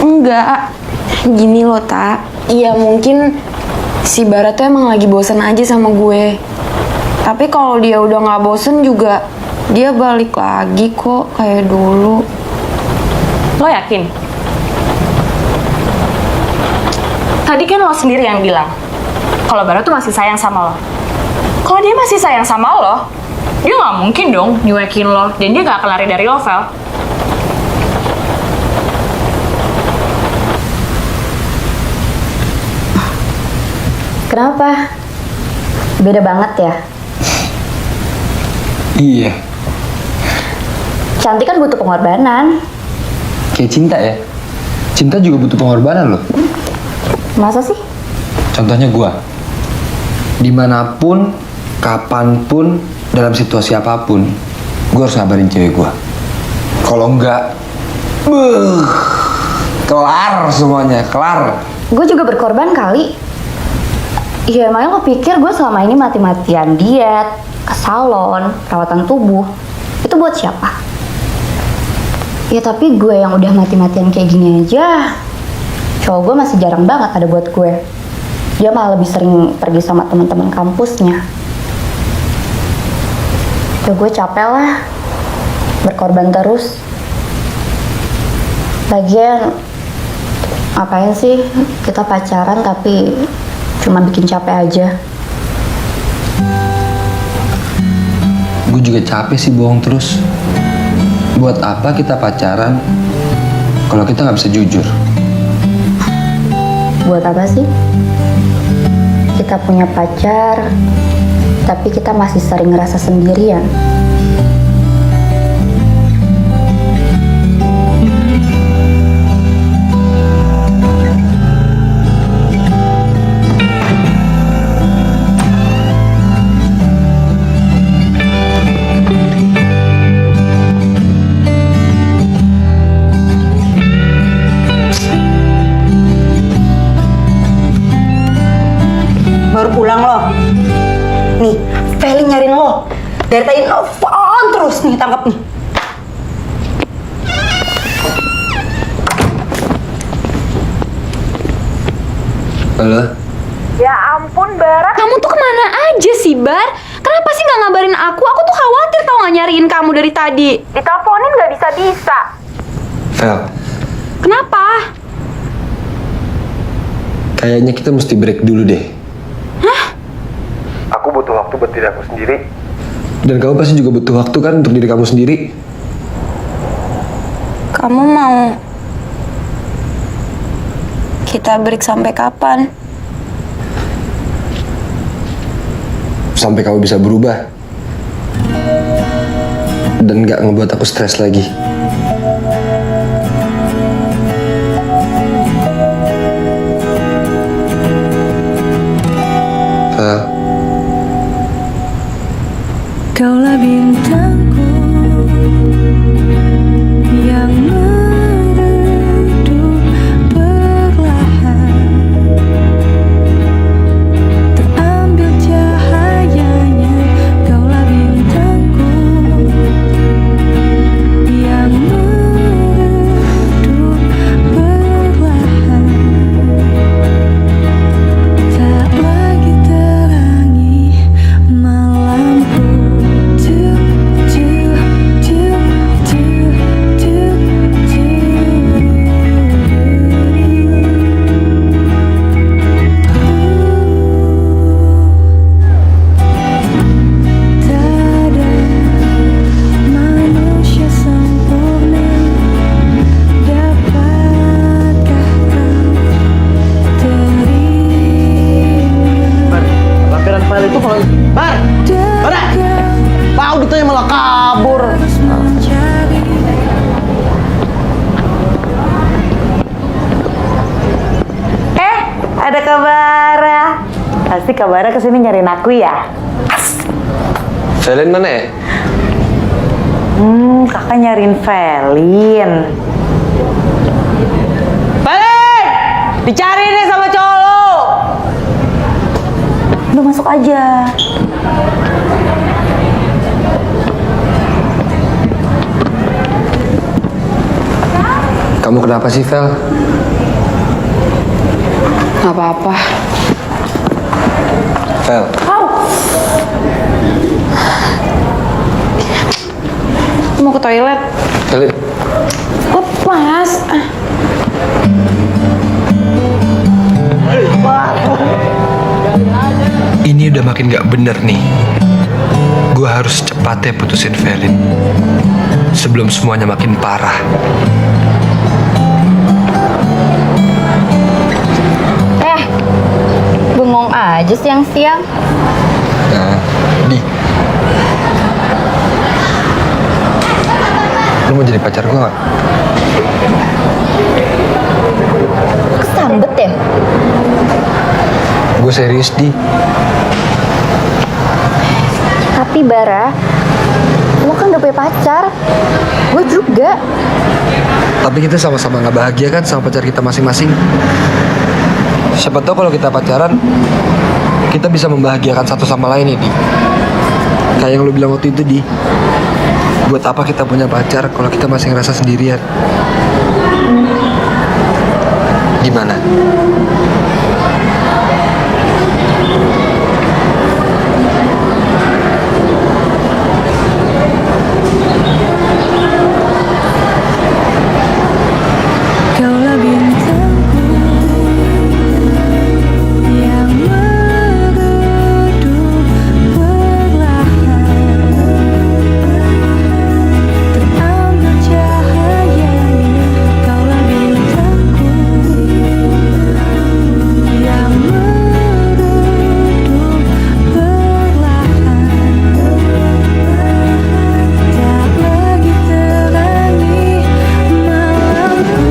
Enggak. Gini loh, tak. Iya mungkin si Bara tuh emang lagi bosen aja sama gue. Tapi kalau dia udah nggak bosen juga, dia balik lagi kok kayak dulu. Lo yakin? Tadi kan lo sendiri yang bilang kalau Bara tuh masih sayang sama lo. Kalau dia masih sayang sama lo, dia nggak mungkin dong nyuekin lo dan dia nggak akan lari dari lo, Vel. Kenapa? Beda banget ya? Iya. Cantik kan butuh pengorbanan. Kayak cinta ya. Cinta juga butuh pengorbanan loh. Masa sih? Contohnya gua. Dimanapun, kapanpun, dalam situasi apapun, gua harus ngabarin cewek gua. Kalau enggak, kelar semuanya, kelar. Gue juga berkorban kali. Ya emangnya lo pikir gue selama ini mati-matian diet, ke salon, perawatan tubuh, itu buat siapa? Ya tapi gue yang udah mati-matian kayak gini aja, cowok gue masih jarang banget ada buat gue. Dia malah lebih sering pergi sama teman-teman kampusnya. Ya gue capek lah, berkorban terus. Lagian, ngapain sih kita pacaran tapi cuma bikin capek aja. Gue juga capek sih bohong terus. Buat apa kita pacaran kalau kita nggak bisa jujur? Buat apa sih? Kita punya pacar, tapi kita masih sering ngerasa sendirian. Halo? Ya ampun, Bara. Kamu tuh kemana aja sih, Bar? Kenapa sih nggak ngabarin aku? Aku tuh khawatir tau nggak nyariin kamu dari tadi. Diteleponin nggak bisa-bisa. Vel, Kenapa? kayaknya kita mesti break dulu deh. Hah? Aku butuh waktu buat diri aku sendiri. Dan kamu pasti juga butuh waktu kan untuk diri kamu sendiri. Kamu mau kita break sampai kapan? Sampai kamu bisa berubah. Dan gak ngebuat aku stres lagi. Vel. Kaulah bintangku yang meredup perlahan, terambil cahayanya. Kaulah bintangku yang meredup perlahan, tak lagi terangi malamku. Lampiran file itu kalau Bar, Pak auditnya malah kabur. Ada Kabara. Pasti Kabara kesini nyariin aku ya. Velen mana ya? Kakak nyariin Velin. Velin! Dicari nih sama cowok lo. Lu masuk aja. Kamu kenapa sih, Vel? Gak apa-apa. Vel, Mau ke toilet? Velin. Lepas. Ini udah makin gak bener nih. Gua harus cepatnya putusin Velin sebelum semuanya makin parah. Bengong aja siang-siang. Nah, Di. Lu mau jadi pacar gua gak? Kesambet ya? Gue serius, Di. Tapi Bara, lo kan udah punya pacar. Gue juga. Tapi kita sama-sama gak bahagia kan sama pacar kita masing-masing. Siapa tahu kalau kita pacaran, kita bisa membahagiakan satu sama lain ini. Kayak yang lu bilang waktu itu, Di. Buat apa kita punya pacar kalau kita masih ngerasa sendirian? Gimana? Kaulah bintangku yang meredup perlahan, terambil cahayanya. Kaulah bintangku yang meredup perlahan, tak lagi terangi malamku.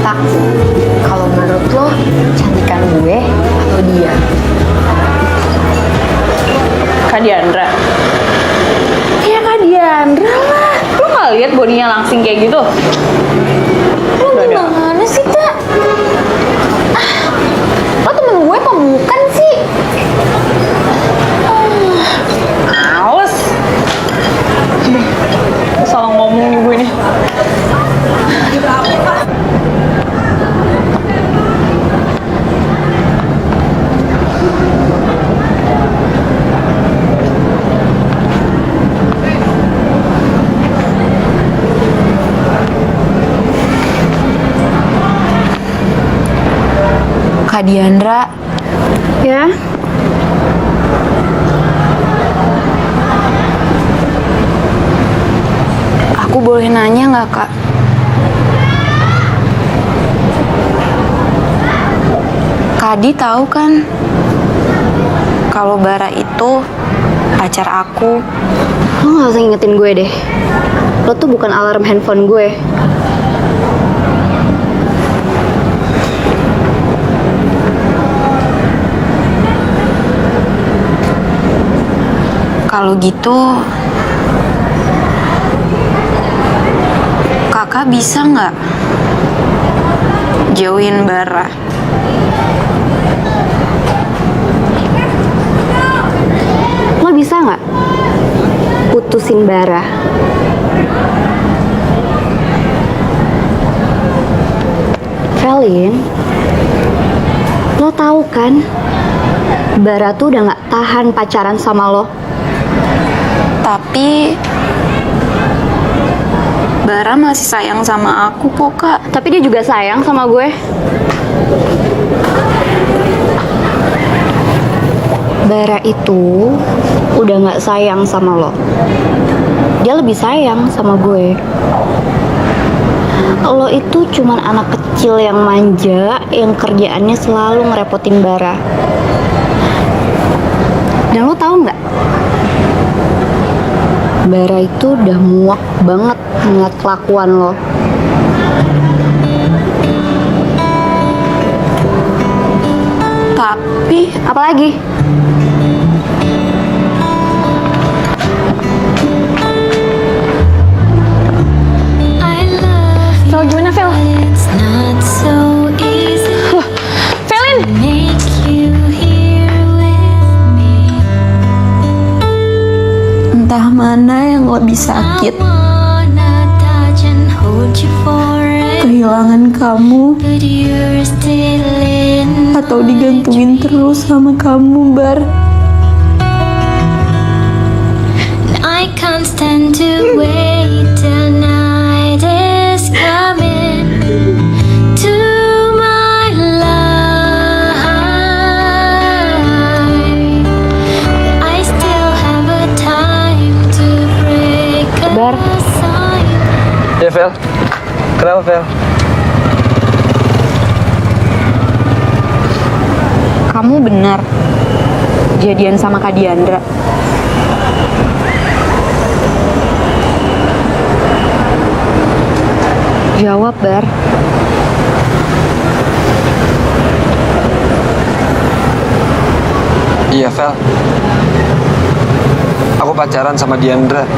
Tak, kalau menurut lo cantikan gue atau dia? Kak Diandra. Ya Kak Diandra lah. Lu nggak lihat bodinya langsing kayak gitu? Lo gimana sih, Tak? Kak Diandra, Ya, aku boleh nanya nggak Kak? Kak Di tahu kan kalau Bara itu pacar aku. lo gak usah ingetin gue deh. Lo tuh bukan alarm handphone gue. Kalau gitu, kakak bisa nggak jauhin Bara? Lo bisa nggak putusin Bara? Felin, lo tahu kan Bara tuh udah nggak tahan pacaran sama lo. Tapi Bara masih sayang sama aku kok Kak. Tapi dia juga sayang sama gue. Bara itu udah nggak sayang sama lo. Dia lebih sayang sama gue. Lo itu cuman anak kecil yang manja, yang kerjaannya selalu ngerepotin Bara. Dan lo tahu nggak? Bara itu udah muak banget ngeliat kelakuan lo. Tapi Apalagi? Fel, gimana Fel? Loh, Felin! entah mana yang lebih sakit, kehilangan kamu atau digantungin terus sama kamu, Bar. I can't stand to wait till night is coming to my life. I still have a time to break Bar. aside. Ya, Vel. Kenapa, Vel? Kamu benar jadian sama Kak Diandra. Jawab, Bar. Iya, Vel. Aku pacaran sama Diandra.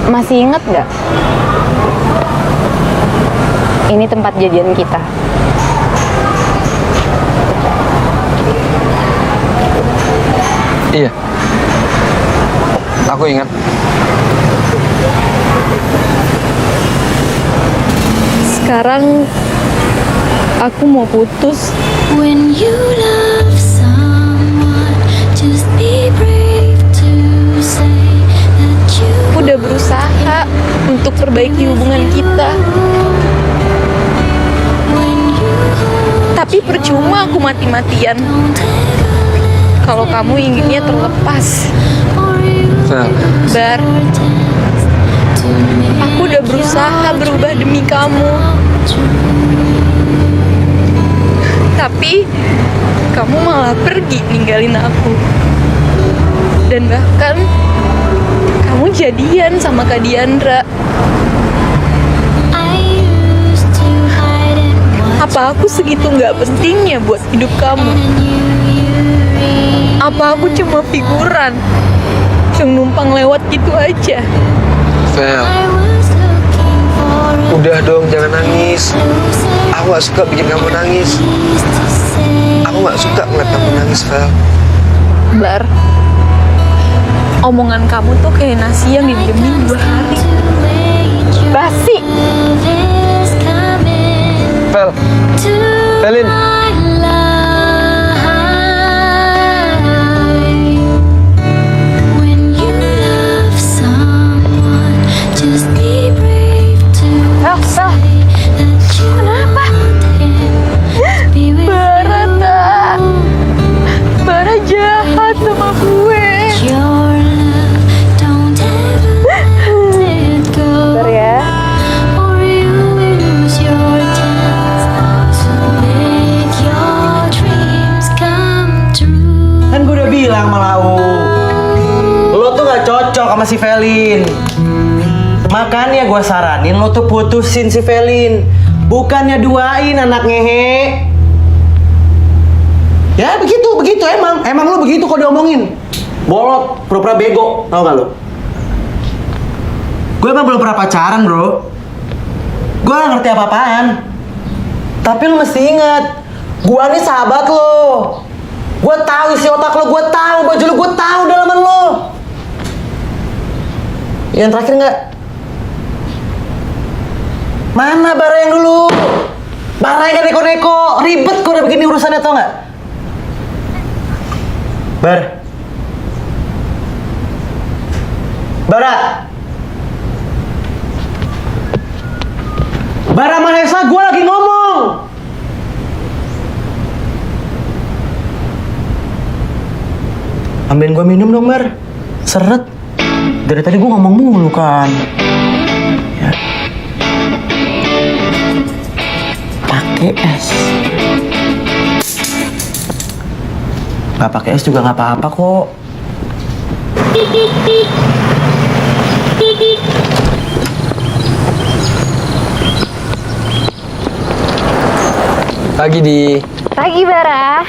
Masih inget gak? Ini tempat jadian kita. Iya. Aku ingat. Sekarang aku mau putus. When you love someone, just be brave to say that you Aku udah berusaha untuk perbaiki hubungan kita. Tapi percuma aku mati-matian kalau kamu inginnya terlepas. Vel. Bar, aku udah berusaha berubah demi kamu. Tapi kamu malah pergi ninggalin aku. Dan bahkan kamu jadian sama Kak Diandra. Apa aku segitu nggak pentingnya buat hidup kamu? Apa aku cuma figuran yang numpang lewat gitu aja? Vel. Udah dong, jangan nangis. Aku gak suka bikin kamu nangis. Aku gak suka ngeliat kamu nangis, Vel. Bar, omongan kamu tuh kayak nasi yang didiemin 2 hari. Basi. Vel. Velin. When you love someone, just be sama Lau. Lo tuh gak cocok sama si Velin. Makanya gue saranin lo tuh putusin si Velin. Bukannya duain anak ngehe. Ya begitu emang. Emang lo begitu kok diomongin. Bolot, pura-pura bego, tau gak lo? Gue emang belum pernah pacaran bro. Gue gak ngerti apa-apaan. Tapi lo mesti ingat, gue nih sahabat lo. Gue tahu isi otak lo, gue tahu baju lo, gue tahu dalaman lo. Yang terakhir nggak? Mana Bara yang dulu? Bara yang neko-neko, ribet kok udah begini urusannya tau nggak? Bara Mahesa, gue lagi ngomong. Ambilin gue minum dong, Bar. Seret. Dari tadi gue ngomong mulu kan. Ya. Pakai es. Gak pakai es juga gak apa-apa kok. Pagi, Di. Pagi, Bara.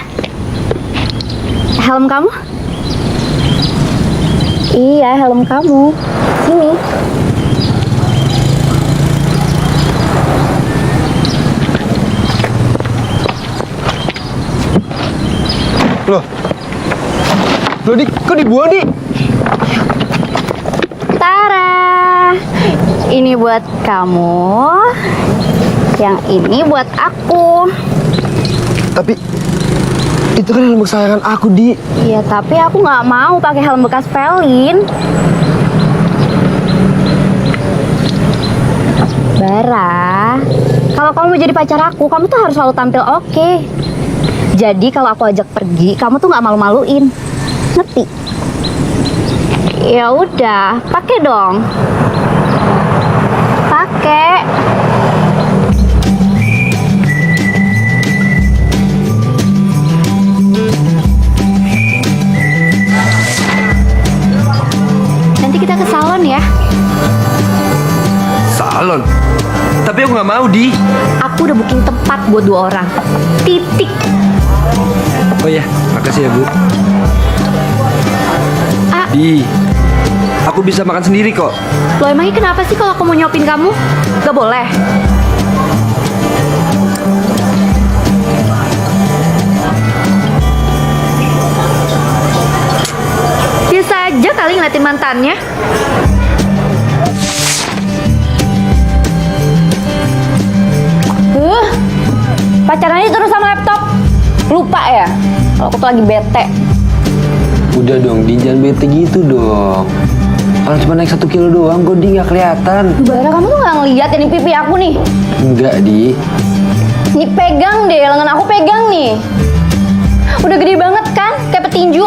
Helm kamu? Iya, helm kamu. Sini. Loh, Di, kok dibuang, Di? Tara. Ini buat kamu. Yang ini buat aku. Tapi itu kan helm kesayangan aku, Di. Iya, tapi aku nggak mau pakai helm bekas Velin. Bara, kalau kamu mau jadi pacar aku, kamu tuh harus selalu tampil oke. Jadi kalau aku ajak pergi, kamu tuh nggak malu-maluin. Ngerti? Ya udah, pakai dong. Pakai. Nanti kita ke salon ya. Salon? Tapi aku nggak mau, Di. Aku udah booking tempat buat 2 orang. Titik. Oh ya, makasih ya, Bu. Ah, Di, aku bisa makan sendiri kok. lo emangnya kenapa sih kalau aku mau nyopin kamu? Gak boleh. Biasa aja kali ngeliatin mantannya. Pacarannya terus sama laptop. Lupa ya? Kalau aku tuh lagi bete. Udah dong, Di, jangan bete gitu dong. Kalau cuma naik 1 kilo doang, kok Di nggak kelihatan. Bara, kamu tuh nggak ngeliat ini pipi aku nih. Enggak, Di. Nih pegang deh, lengan aku pegang nih. Udah gede banget kan, kayak petinju.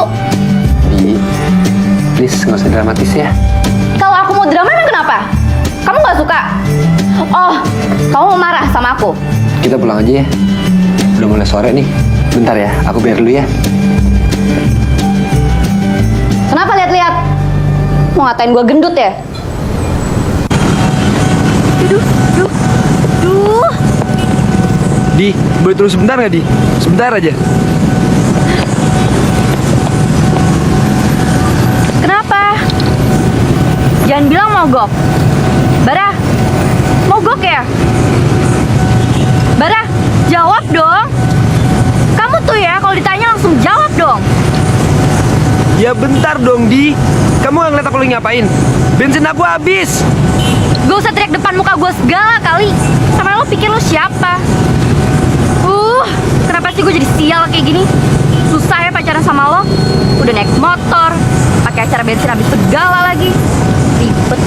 Di, please nggak usah dramatis ya. Kalau aku mau drama emang kenapa? Kamu nggak suka? Oh, kamu mau marah sama aku? Kita pulang aja ya. Udah mulai sore nih. Bentar ya, aku bayar dulu ya. Kenapa lihat-lihat? Mau ngatain gue gendut ya? Duh. Di, boleh terus sebentar nggak, Di? Sebentar aja. Kenapa? Jangan bilang mogok. Bara, mogok ya? Bara, jawab dong. Kamu tuh ya kalau ditanya langsung jawab dong. Ya bentar dong, Di. Kamu nggak ngeliat aku lagi ngapain? Bensin aku habis. Gak usah teriak depan muka gue segala kali. Sama lo pikir lo siapa? Kenapa sih gue jadi sial kayak gini? Susah ya pacaran sama lo. Udah naik motor, pakai acara bensin habis segala lagi. Ribet.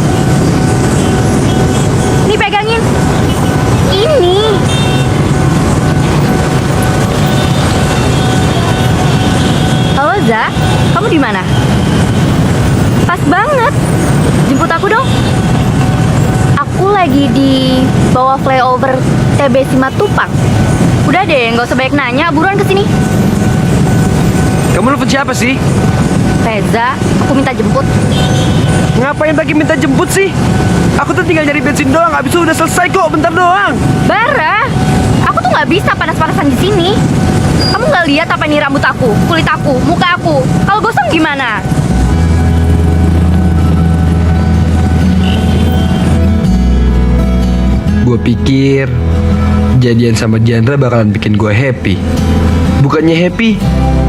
Nih pegangin. Ini. Halo Za, kamu di mana? Pas banget. Jemput aku dong. Aku lagi di bawah flyover TB Simatupang. Udah deh, nggak usah banyak nanya. Buruan kesini. Kamu nelfon siapa sih? Reza, aku minta jemput. Ngapain lagi minta jemput sih? Aku tuh tinggal nyari bensin doang, habis itu udah selesai kok, bentar doang. Bara, aku tuh nggak bisa panas-panasan di sini. Kamu nggak lihat apa ini rambut aku, kulit aku, muka aku? Kalau gosong gimana? Gue pikir jadian sama Diandra bakalan bikin gue happy. Bukannya happy,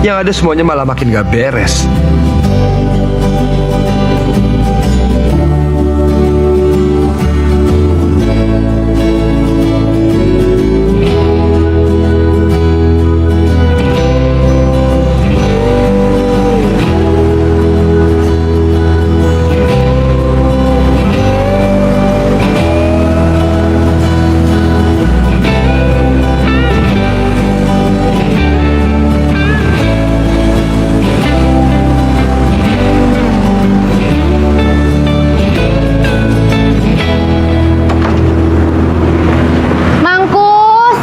yang ada semuanya malah makin gak beres. Mangkus!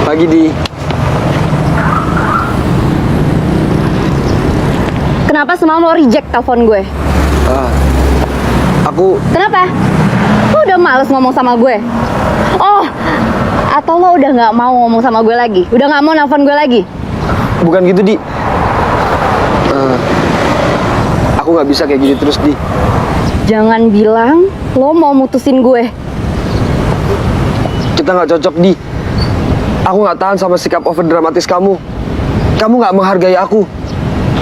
Pagi, Di. Kenapa semalam lo reject telepon gue? Aku Kenapa? Lo udah males ngomong sama gue? Oh, atau lo udah nggak mau ngomong sama gue lagi? Udah nggak mau nelfon gue lagi? bukan gitu, Di. Aku nggak bisa kayak gini terus, Di. Jangan bilang lo mau mutusin gue. Kita nggak cocok, Di. Aku nggak tahan sama sikap overdramatis kamu. Kamu nggak menghargai aku.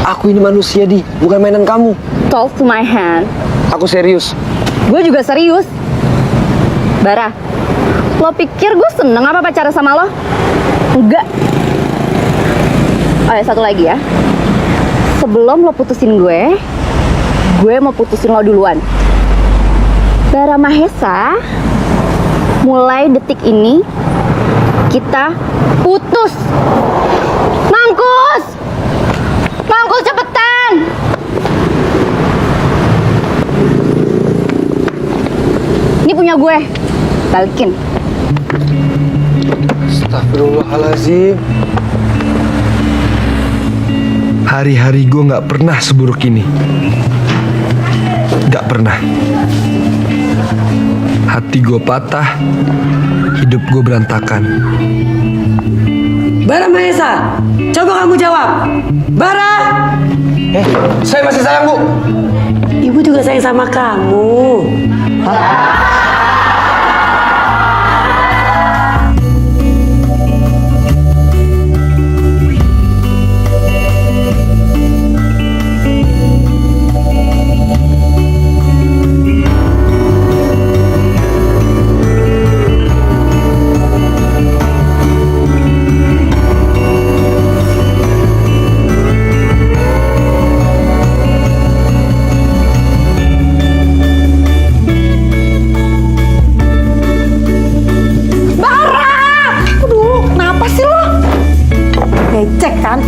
Aku ini manusia, Di, bukan mainan kamu. Talk to my hand. Aku serius. Gue juga serius. Bara, lo pikir gue seneng apa pacaran sama lo? Enggak. Oh ya, satu lagi ya. Sebelum lo putusin gue mau putusin lo duluan. Bara Mahesa, mulai detik ini kita putus. Mangkus! Mangkus cepetan! Ini punya gue. Balikin. Astagfirullahaladzim. Hari-hari gue gak pernah seburuk ini. Gak pernah. Hati gue patah, hidup gue berantakan. Bara Mahesa, coba kamu jawab. Bara! Saya masih sayang, Bu. Ibu juga sayang sama kamu. Cek kan?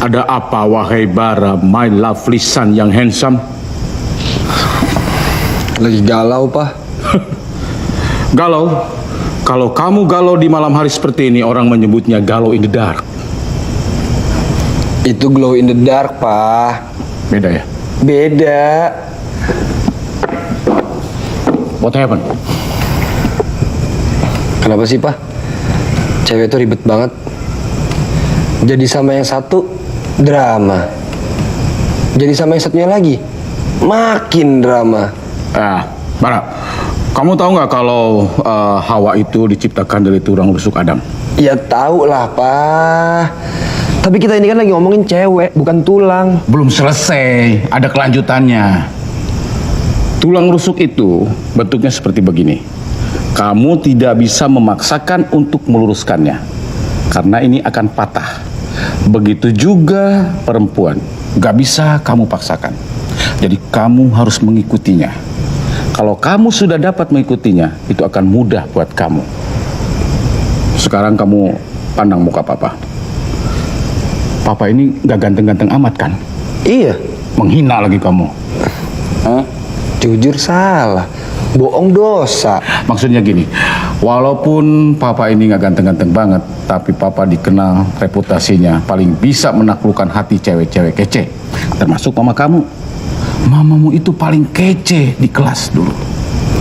Ada apa wahai Bara, my lovely son yang handsome? Lagi galau, Pak. Galau? Kalau kamu galau di malam hari seperti ini, orang menyebutnya galau in the dark. Itu glow in the dark, Pak. Beda ya? Beda. What happened? Kenapa sih, Pak? Cewek itu ribet banget. Jadi sama yang satu, drama. Jadi sama yang satunya lagi, makin drama. Bara, kamu tahu nggak kalau Hawa itu diciptakan dari tulang rusuk Adam? Ya tahu lah, Pak. Tapi kita ini kan lagi ngomongin cewek, bukan tulang. Belum selesai, ada kelanjutannya. Tulang rusuk itu bentuknya seperti begini. Kamu tidak bisa memaksakan untuk meluruskannya, karena ini akan patah. Begitu juga perempuan, gak bisa kamu paksakan. Jadi kamu harus mengikutinya. Kalau kamu sudah dapat mengikutinya, itu akan mudah buat kamu. Sekarang kamu pandang muka papa. Papa ini gak ganteng-ganteng amat kan? Iya. Menghina lagi kamu. Hah? Jujur salah. Bohong dosa. Maksudnya gini, walaupun papa ini gak ganteng-ganteng banget, tapi papa dikenal reputasinya paling bisa menaklukkan hati cewek-cewek kece. Termasuk mama kamu. Mamamu itu paling kece di kelas dulu.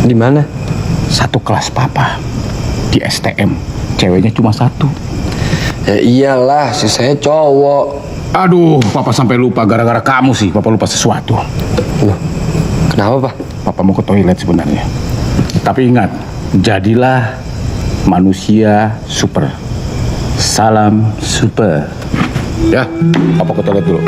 Di mana? Satu kelas papa. Di STM. Ceweknya cuma satu. Ya iyalah, sisanya cowok. Aduh, papa sampai lupa gara-gara kamu sih. Papa lupa sesuatu. Loh, kenapa, Pak? Papa mau ke toilet sebenarnya. Tapi ingat, jadilah manusia super. Salam super. Ya, papa ke toilet dulu.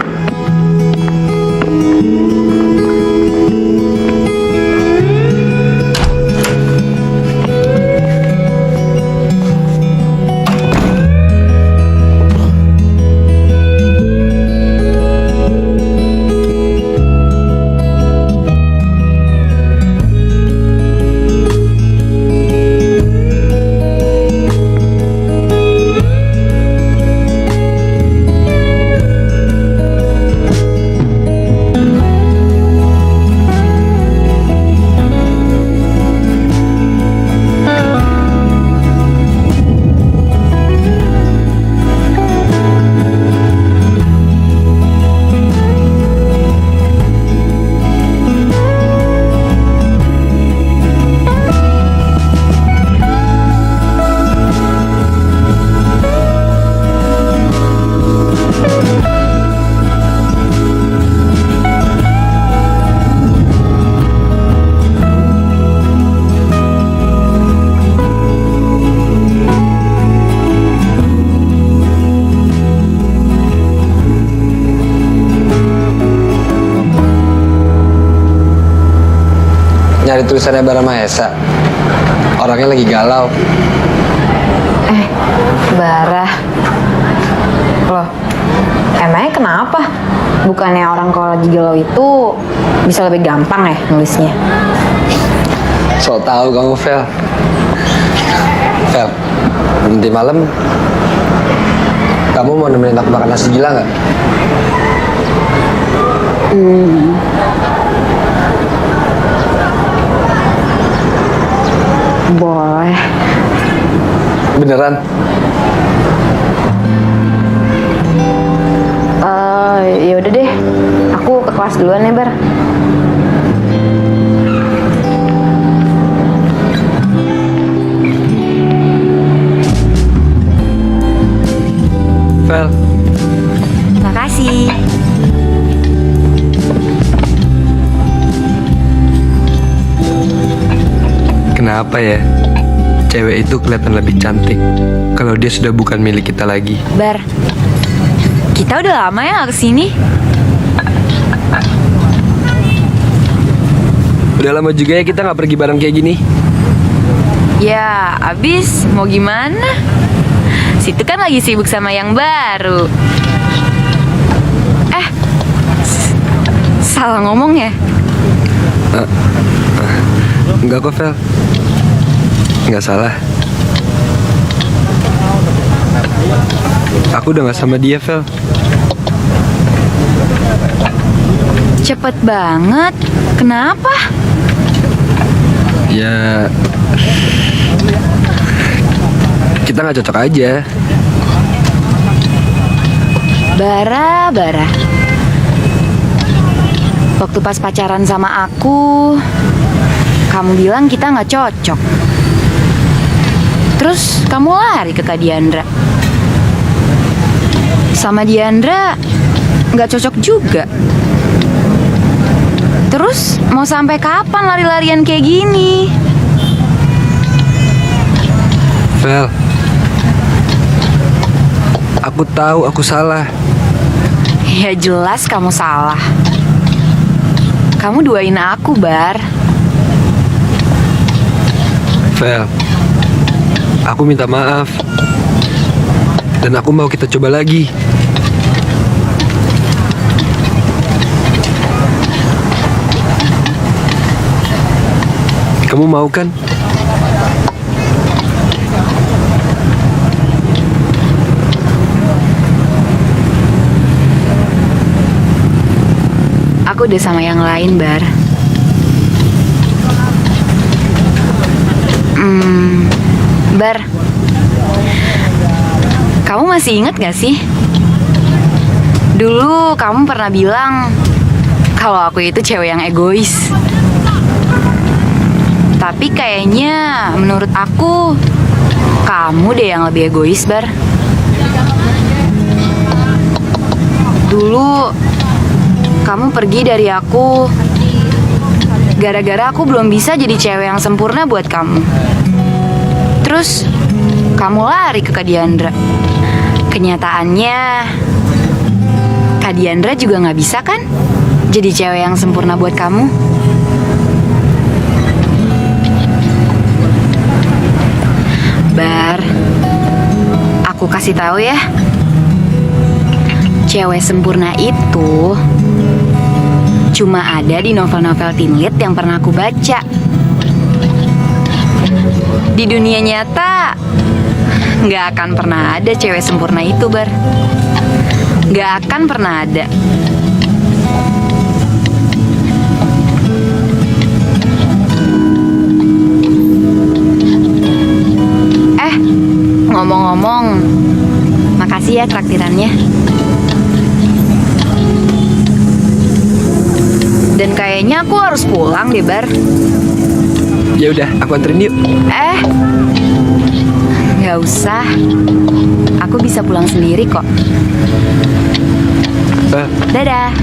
Nyari tulisannya Bara Mahesa. Orangnya lagi galau. Bara. Loh, emangnya kenapa? Bukannya orang kalau lagi galau itu bisa lebih gampang ya nulisnya? So tahu kamu, Vel. Vel, nanti malam kamu mau nemenin aku makan nasi gila nggak? Boleh. Beneran? Ya udah deh. Aku ke kelas duluan ya, Bar. Vel. Makasih. Kenapa ya? Cewek itu kelihatan lebih cantik kalau dia sudah bukan milik kita lagi. Bar, kita udah lama ya gak kesini? Udah lama juga ya kita nggak pergi bareng kayak gini. Ya, abis mau gimana? Situ kan lagi sibuk sama yang baru. Salah ngomong ya? Enggak kok, Vel. Enggak salah. Aku udah gak sama dia, Vel. Cepet banget. Kenapa? Ya, kita gak cocok aja. Bara. Waktu pas pacaran sama aku, kamu bilang kita gak cocok. Terus kamu lari ke Kak Diandra. Sama Diandra gak cocok juga. Terus mau sampai kapan lari-larian kayak gini? Vel, aku tahu aku salah. Ya jelas kamu salah. Kamu duain aku, Bar. Vel, aku minta maaf. Dan aku mau kita coba lagi. Kamu mau kan? Aku udah sama yang lain, Bar. Bar, kamu masih inget gak sih? Dulu kamu pernah bilang kalau aku itu cewek yang egois. Tapi kayaknya menurut aku kamu deh yang lebih egois, Bar. Dulu kamu pergi dari aku gara-gara aku belum bisa jadi cewek yang sempurna buat kamu. Terus kamu lari ke Kak Diandra. Kenyataannya Kak Diandra juga gak bisa kan jadi cewek yang sempurna buat kamu. Bar, aku kasih tahu ya, cewek sempurna itu cuma ada di novel-novel teen lit yang pernah aku baca. Di dunia nyata nggak akan pernah ada cewek sempurna itu, Bar. Nggak akan pernah ada. Ngomong-ngomong, makasih ya traktirannya. Dan kayaknya aku harus pulang deh, Bar. Ya udah, aku anterin yuk. Nggak usah. Aku bisa pulang sendiri kok. Dadah.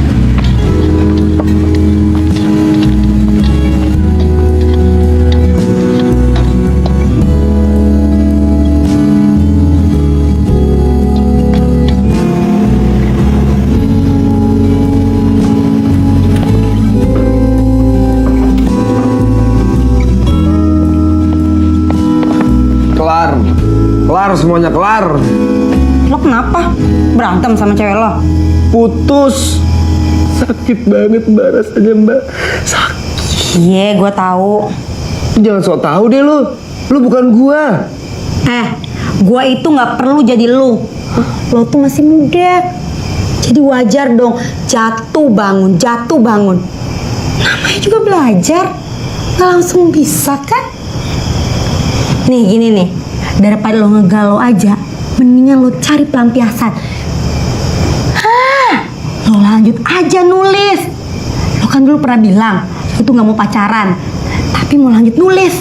Kelar semuanya, kelar. Lo kenapa? Berantem sama cewek lo? Putus. Sakit banget mbak, rasanya mbak. Sakit. Iya, gue tahu. Jangan sok tahu deh lo. Lo bukan gua. Gua itu nggak perlu jadi lo. Lo tuh masih muda. Jadi wajar dong jatuh bangun. Namanya juga belajar. Nggak langsung bisa kan? Nih gini nih. Daripada lo ngegalau aja, mendingan lo cari pelampiasan. Lo lanjut aja nulis. Lo kan dulu pernah bilang lo tuh nggak mau pacaran, tapi mau lanjut nulis.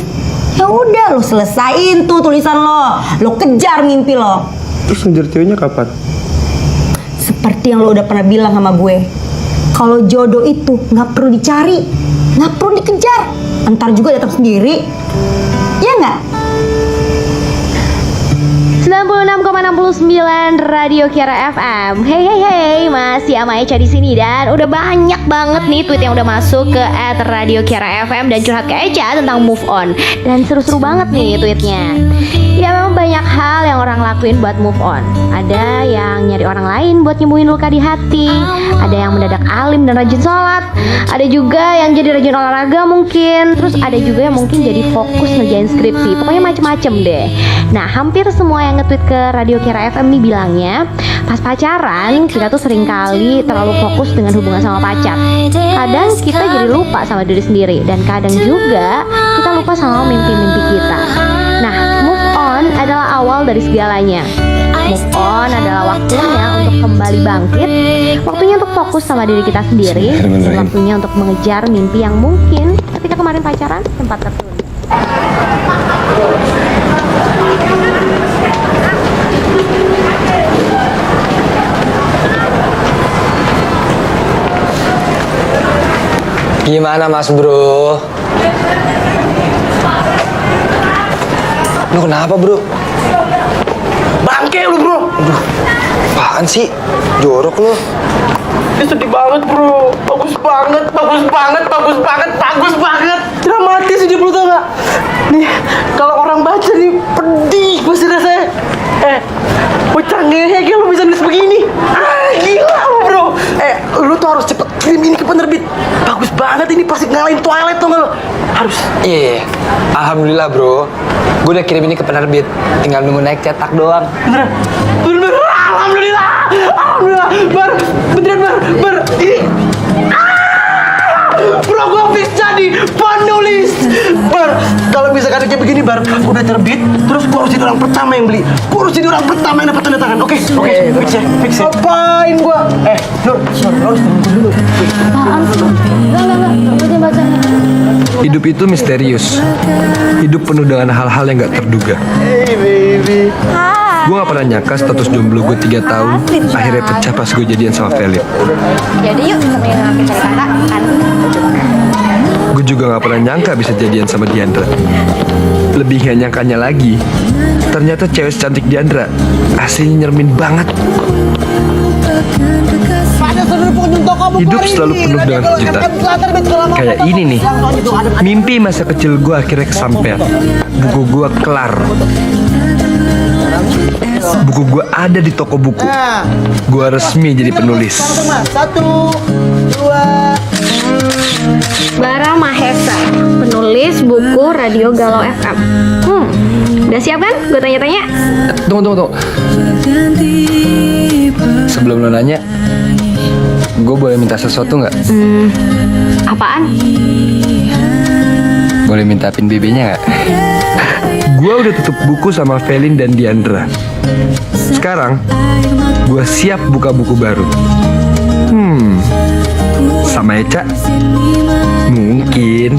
Ya udah, lo selesain tuh tulisan lo. Lo kejar mimpi lo. Terus ngejar ceweknya kapan? Seperti yang lo udah pernah bilang sama gue. Kalau jodoh itu nggak perlu dicari, nggak perlu dikejar. Ntar juga datang sendiri. Ya nggak? 96,69 Radio Kiara FM. Hey, masih sama Echa di sini dan udah banyak banget nih tweet yang udah masuk ke @radiokiara_fm dan curhat ke Echa tentang move on. Dan seru-seru banget nih tweetnya. Ya memang banyak hal yang orang lakuin buat move on. Ada yang nyari orang lain buat nyembuhin luka di hati. Ada yang mendadak alim dan rajin sholat. Ada juga yang jadi rajin olahraga mungkin. Terus ada juga yang mungkin jadi fokus ngerjain skripsi. Pokoknya macem-macem deh. Nah, hampir semua yang nge-tweet ke Radio Kiara FM nih bilangnya pas pacaran kita tuh sering kali terlalu fokus dengan hubungan sama pacar. Kadang kita jadi lupa sama diri sendiri dan kadang juga kita lupa sama mimpi-mimpi kita. Nah, move on adalah awal dari segalanya. Move on adalah waktunya untuk kembali bangkit, waktunya untuk fokus sama diri kita sendiri, dan waktunya untuk mengejar mimpi yang mungkin ketika kemarin pacaran sempat tertunda. Gimana mas bro? Lu kenapa bro? Bangke lu bro. Aduh, apaan sih? Jorok lu. Ini sedih banget bro. Bagus banget. Dramatis hidup lu tau gak? Nih, kalau orang baca nih pedih pasti rasanya. Bocah ngehe lu bisa nulis begini. Gila lu bro. Lu tuh harus cepet kirim ini ke penerbit. Bagus banget ini, pasti ngalahin Twilight tuh nggak lo? Harus. Iya, alhamdulillah bro. Gue udah kirim ini ke penerbit. Tinggal nunggu naik cetak doang. Beneran? Bener, alhamdulillah. Alhamdulillah. Beneran bar. Ini. Bro, gue fix jadi penulis. Bar, kalau misalkan kayak begini bar, udah terbit, terus gue harus jadi orang pertama yang beli. Gue harus jadi orang pertama yang dapat tanda tangan. Oke, fix ya. Ngapain gue? Nur, lo harus tunggu dulu. Apaan sih? Enggak baca. Hidup itu misterius. Hidup penuh dengan hal-hal yang gak terduga. Hey baby. Gue gak pernah nyangka status jomblo gue 3 tahun akhirnya pecah pas gue jadian sama Felip. Jadi yuk temenin aku cari kakak kan. Gue juga gak pernah nyangka bisa jadian sama Diandra. Lebih gak nyangkanya lagi, ternyata cewek secantik Diandra aslinya nyermin banget. Hidup selalu penuh dengan kejutan. Kayak ini nih, mimpi masa kecil gue akhirnya kesampaian. Buku gue kelar. Buku gue ada di toko buku. Gue resmi jadi penulis. 1, 2. Bara Mahesa, penulis buku Radio Galau FM. Udah siap kan? Gue tanya-tanya. Tunggu. Sebelum lo nanya, gue boleh minta sesuatu nggak? Apaan? Boleh minta pin BB-nya nggak? Gue udah tutup buku sama Felin dan Diandra. Sekarang, gue siap buka buku baru. Sama Eca? Mungkin.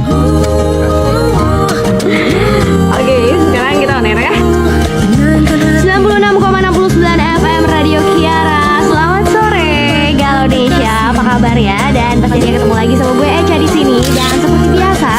Oke, sekarang kita on air ya. 96,69 FM Radio Kiara. Selamat sore, Galaudesia. Apa kabar ya? Dan pastinya ketemu lagi sama gue Eca di sini. Dan seperti biasa,